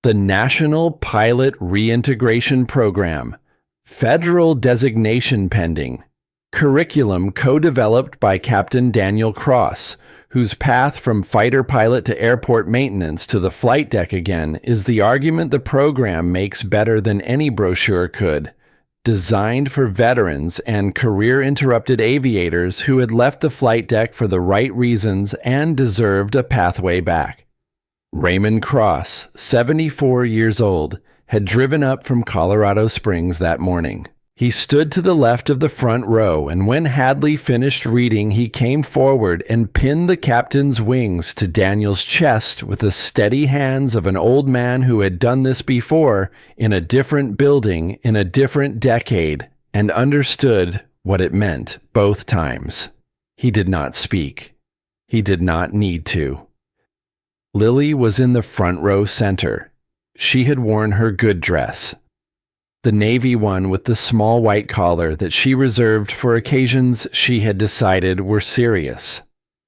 The National Pilot Reintegration Program, Federal Designation Pending, curriculum co-developed by Captain Daniel Cross, whose path from fighter pilot to airport maintenance to the flight deck again is the argument the program makes better than any brochure could. Designed for veterans and career-interrupted aviators who had left the flight deck for the right reasons and deserved a pathway back. Raymond Cross, 74 years old, had driven up from Colorado Springs that morning. He stood to the left of the front row, and when Hadley finished reading, he came forward and pinned the captain's wings to Daniel's chest with the steady hands of an old man who had done this before in a different building in a different decade and understood what it meant both times. He did not speak. He did not need to. Lily was in the front row center. She had worn her good dress, the navy one with the small white collar that she reserved for occasions she had decided were serious.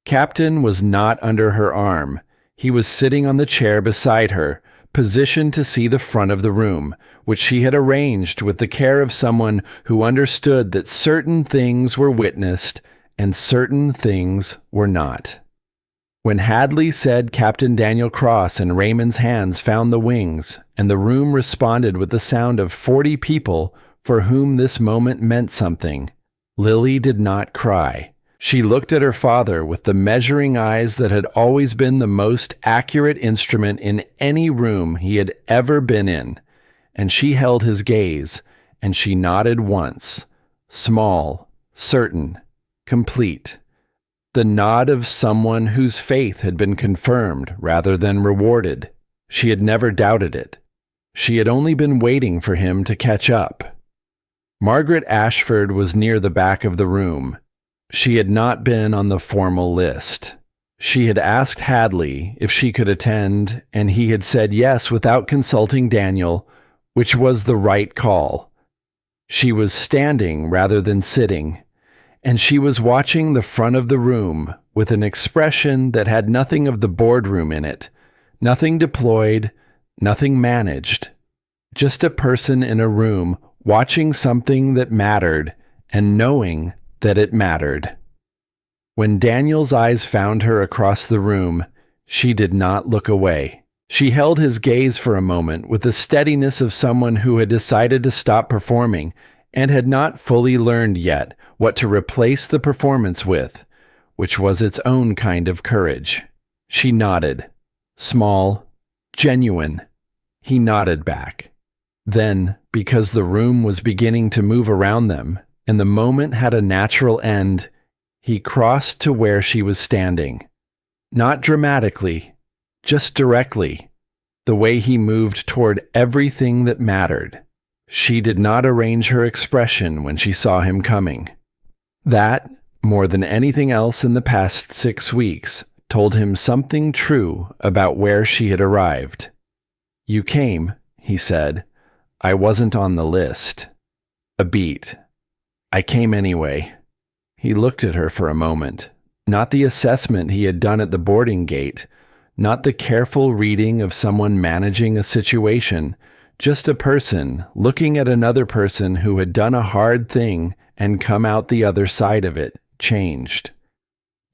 Captain was not under her arm. He was sitting on the chair beside her, positioned to see the front of the room, which she had arranged with the care of someone who understood that certain things were witnessed and certain things were not. When Hadley said Captain Daniel Cross and Raymond's hands found the wings, and the room responded with the sound of 40 people for whom this moment meant something, Lily did not cry. She looked at her father with the measuring eyes that had always been the most accurate instrument in any room he had ever been in, and she held his gaze, and she nodded once, small, certain, complete. The nod of someone whose faith had been confirmed rather than rewarded. She had never doubted it. She had only been waiting for him to catch up. Margaret Ashford was near the back of the room. She had not been on the formal list. She had asked Hadley if she could attend, and he had said yes without consulting Daniel, which was the right call. She was standing rather than sitting, and she was watching the front of the room with an expression that had nothing of the boardroom in it, nothing deployed, nothing managed. Just a person in a room watching something that mattered and knowing that it mattered. When Daniel's eyes found her across the room, she did not look away. She held his gaze for a moment with the steadiness of someone who had decided to stop performing and had not fully learned yet what to replace the performance with, which was its own kind of courage. She nodded. Small, genuine. He nodded back. Then, because the room was beginning to move around them, and the moment had a natural end, he crossed to where she was standing. Not dramatically, just directly, the way he moved toward everything that mattered. She did not arrange her expression when she saw him coming. That, more than anything else in the past 6 weeks, told him something true about where she had arrived. "You came," he said. "I wasn't on the list." A beat. "I came anyway." He looked at her for a moment. Not the assessment he had done at the boarding gate, not the careful reading of someone managing a situation, just a person looking at another person who had done a hard thing and come out the other side of it, changed.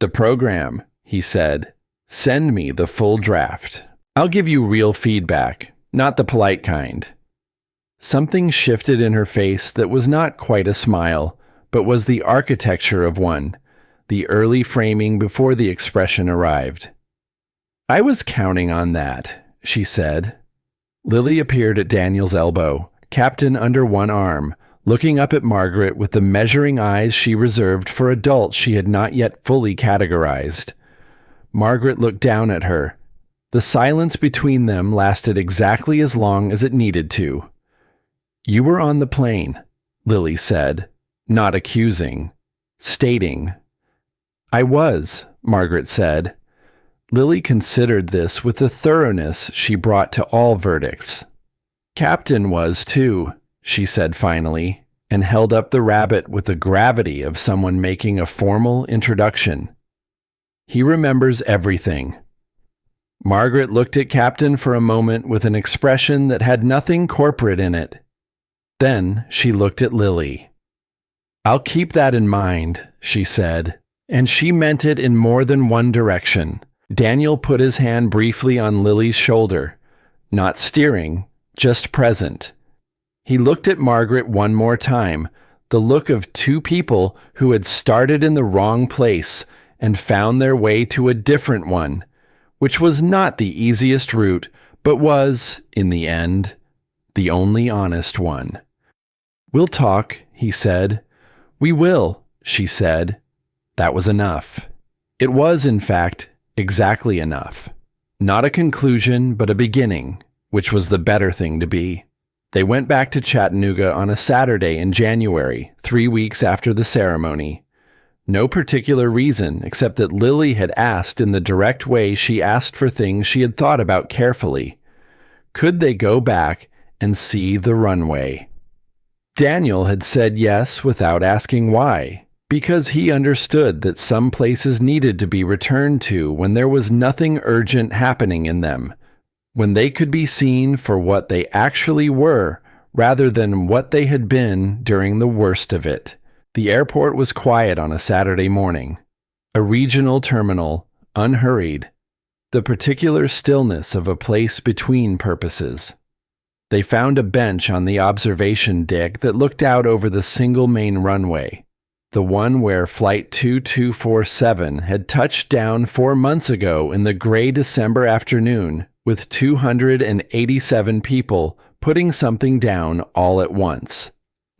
"The program," he said. "Send me the full draft. I'll give you real feedback, not the polite kind." Something shifted in her face that was not quite a smile, but was the architecture of one, the early framing before the expression arrived. "I was counting on that," she said. Lily appeared at Daniel's elbow, captain under one arm, looking up at Margaret with the measuring eyes she reserved for adults she had not yet fully categorized. Margaret looked down at her. The silence between them lasted exactly as long as it needed to. "You were on the plane," Lily said, not accusing, stating. "I was," Margaret said. Lily considered this with the thoroughness she brought to all verdicts. "Captain was, too," she said finally, and held up the rabbit with the gravity of someone making a formal introduction. "He remembers everything." Margaret looked at Captain for a moment with an expression that had nothing corporate in it. Then she looked at Lily. "I'll keep that in mind," she said, and she meant it in more than one direction. Daniel put his hand briefly on Lily's shoulder, not steering, just present. He looked at Margaret one more time, the look of two people who had started in the wrong place and found their way to a different one, which was not the easiest route, but was, in the end, the only honest one. "We'll talk," he said. "We will," she said. That was enough. It was, in fact, exactly enough. Not a conclusion, but a beginning, which was the better thing to be. They went back to Chattanooga on a Saturday in January, 3 weeks after the ceremony. No particular reason, except that Lily had asked in the direct way she asked for things she had thought about carefully. Could they go back and see the runway? Daniel had said yes without asking why, because he understood that some places needed to be returned to when there was nothing urgent happening in them, when they could be seen for what they actually were rather than what they had been during the worst of it. The airport was quiet on a Saturday morning. A regional terminal, unhurried. The particular stillness of a place between purposes. They found a bench on the observation deck that looked out over the single main runway, the one where Flight 2247 had touched down 4 months ago in the gray December afternoon, with 287 people putting something down all at once.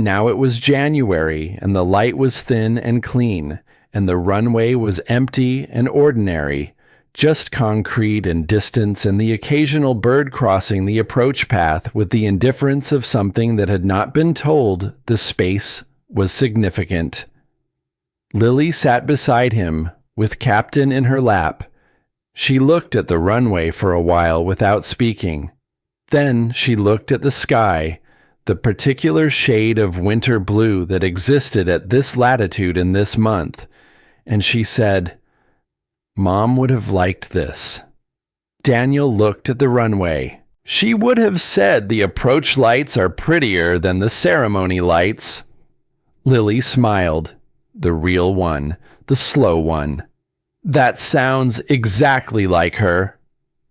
Now it was January, and the light was thin and clean, and the runway was empty and ordinary, just concrete and distance and the occasional bird crossing the approach path with the indifference of something that had not been told the space was significant. Lily sat beside him, with Captain in her lap. She looked at the runway for a while without speaking. Then she looked at the sky, the particular shade of winter blue that existed at this latitude in this month, and she said, "Mom would have liked this." Daniel looked at the runway. "She would have said the approach lights are prettier than the ceremony lights." Lily smiled. The real one, the slow one. "That sounds exactly like her."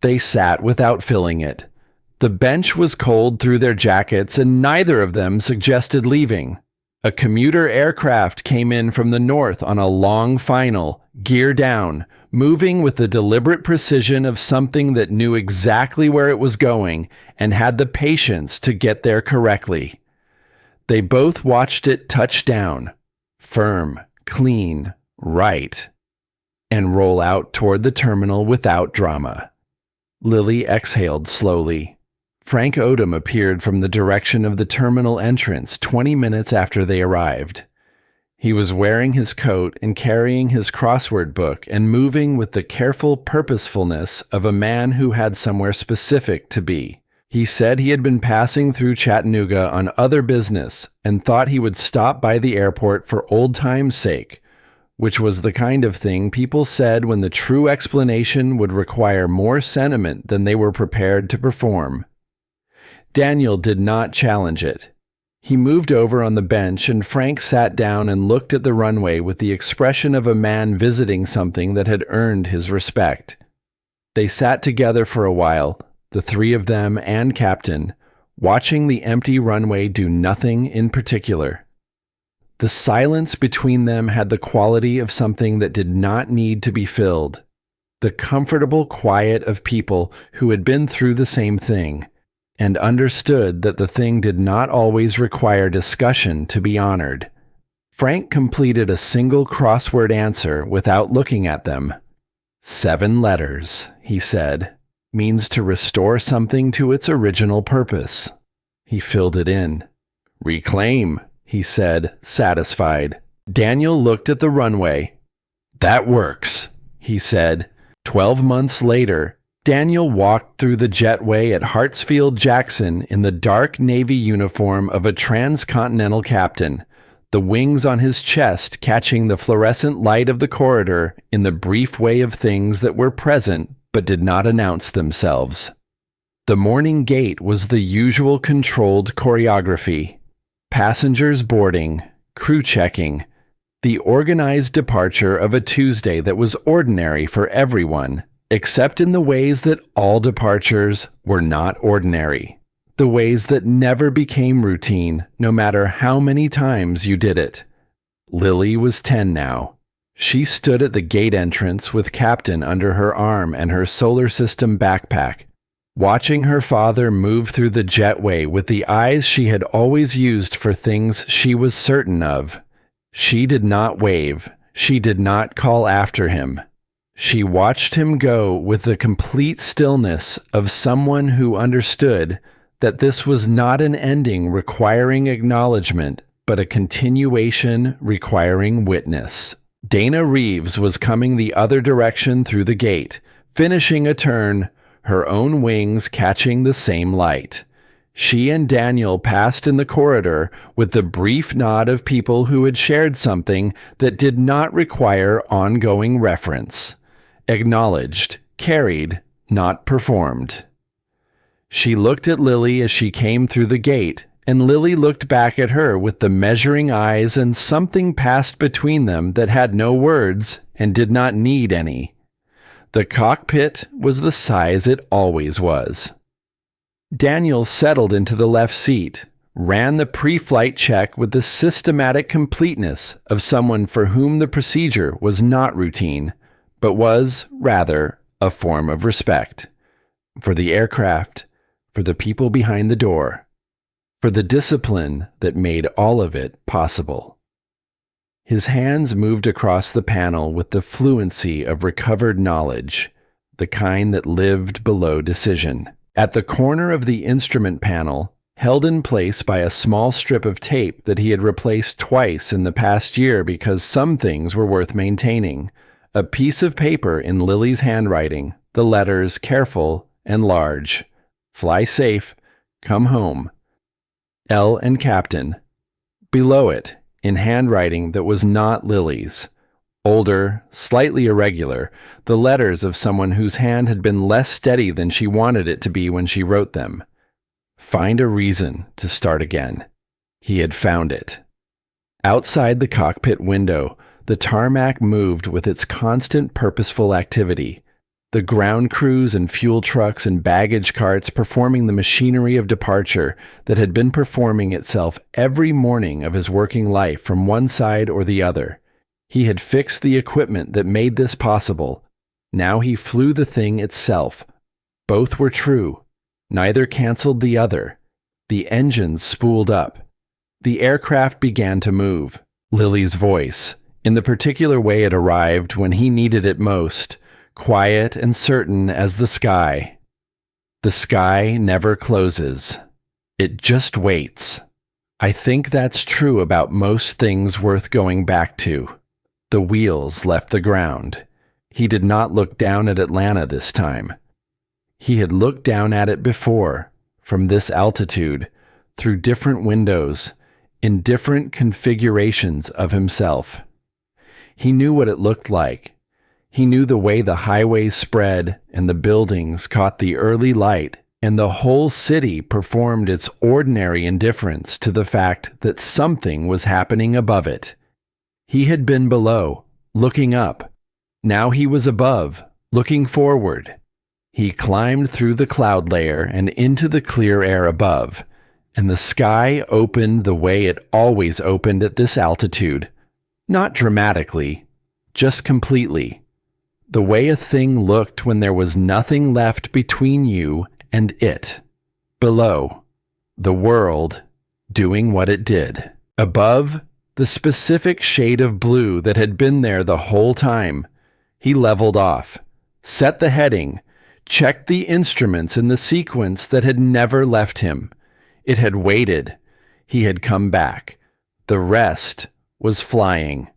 They sat without filling it. The bench was cold through their jackets, and neither of them suggested leaving. A commuter aircraft came in from the north on a long final, gear down, moving with the deliberate precision of something that knew exactly where it was going and had the patience to get there correctly. They both watched it touch down, firm, clean, right, and roll out toward the terminal without drama. Lily exhaled slowly. Frank Odom appeared from the direction of the terminal entrance 20 minutes after they arrived. He was wearing his coat and carrying his crossword book and moving with the careful purposefulness of a man who had somewhere specific to be. He said he had been passing through Chattanooga on other business and thought he would stop by the airport for old time's sake, which was the kind of thing people said when the true explanation would require more sentiment than they were prepared to perform. Daniel did not challenge it. He moved over on the bench and Frank sat down and looked at the runway with the expression of a man visiting something that had earned his respect. They sat together for a while, the three of them and Captain, watching the empty runway do nothing in particular. The silence between them had the quality of something that did not need to be filled. The comfortable quiet of people who had been through the same thing and understood that the thing did not always require discussion to be honored. Frank completed a single crossword answer without looking at them. 7 letters, he said, means to restore something to its original purpose. He filled it in. Reclaim, he said, satisfied. Daniel looked at the runway. That works, he said. 12 months later, Daniel walked through the jetway at Hartsfield-Jackson in the dark navy uniform of a transcontinental captain, the wings on his chest catching the fluorescent light of the corridor in the brief way of things that were present but did not announce themselves. The morning gate was the usual controlled choreography. Passengers boarding, crew checking, the organized departure of a Tuesday that was ordinary for everyone, except in the ways that all departures were not ordinary, the ways that never became routine, no matter how many times you did it. Lily was 10 now. She stood at the gate entrance with Captain under her arm and her solar system backpack, watching her father move through the jetway with the eyes she had always used for things she was certain of. She did not wave. She did not call after him. She watched him go with the complete stillness of someone who understood that this was not an ending requiring acknowledgement, but a continuation requiring witness. Dana Reeves was coming the other direction through the gate, finishing a turn, her own wings catching the same light. She and Daniel passed in the corridor with the brief nod of people who had shared something that did not require ongoing reference. Acknowledged, carried, not performed. She looked at Lily as she came through the gate, and Lily looked back at her with the measuring eyes, and something passed between them that had no words and did not need any. The cockpit was the size it always was. Daniel settled into the left seat, ran the pre-flight check with the systematic completeness of someone for whom the procedure was not routine, but was, rather, a form of respect. For the aircraft, for the people behind the door, for the discipline that made all of it possible. His hands moved across the panel with the fluency of recovered knowledge, the kind that lived below decision. At the corner of the instrument panel, held in place by a small strip of tape that he had replaced twice in the past year because some things were worth maintaining, a piece of paper in Lily's handwriting, the letters careful and large. Fly safe, come home. L and Captain. Below it, in handwriting that was not Lily's, older, slightly irregular, the letters of someone whose hand had been less steady than she wanted it to be when she wrote them. Find a reason to start again. He had found it. Outside the cockpit window, the tarmac moved with its constant purposeful activity. The ground crews and fuel trucks and baggage carts performing the machinery of departure that had been performing itself every morning of his working life from one side or the other. He had fixed the equipment that made this possible. Now he flew the thing itself. Both were true. Neither canceled the other. The engines spooled up. The aircraft began to move. Lily's voice, in the particular way it arrived when he needed it most, quiet and certain as the sky. The sky never closes. It just waits. I think that's true about most things worth going back to. The wheels left the ground. He did not look down at Atlanta this time. He had looked down at it before, from this altitude, through different windows, in different configurations of himself. He knew what it looked like. He knew the way the highway spread and the buildings caught the early light, and the whole city performed its ordinary indifference to the fact that something was happening above it. He had been below, looking up. Now he was above, looking forward. He climbed through the cloud layer and into the clear air above, and the sky opened the way it always opened at this altitude. Not dramatically, just completely. The way a thing looked when there was nothing left between you and it. Below, the world doing what it did. Above, the specific shade of blue that had been there the whole time. He leveled off, set the heading, checked the instruments in the sequence that had never left him. It had waited. He had come back. The rest was flying.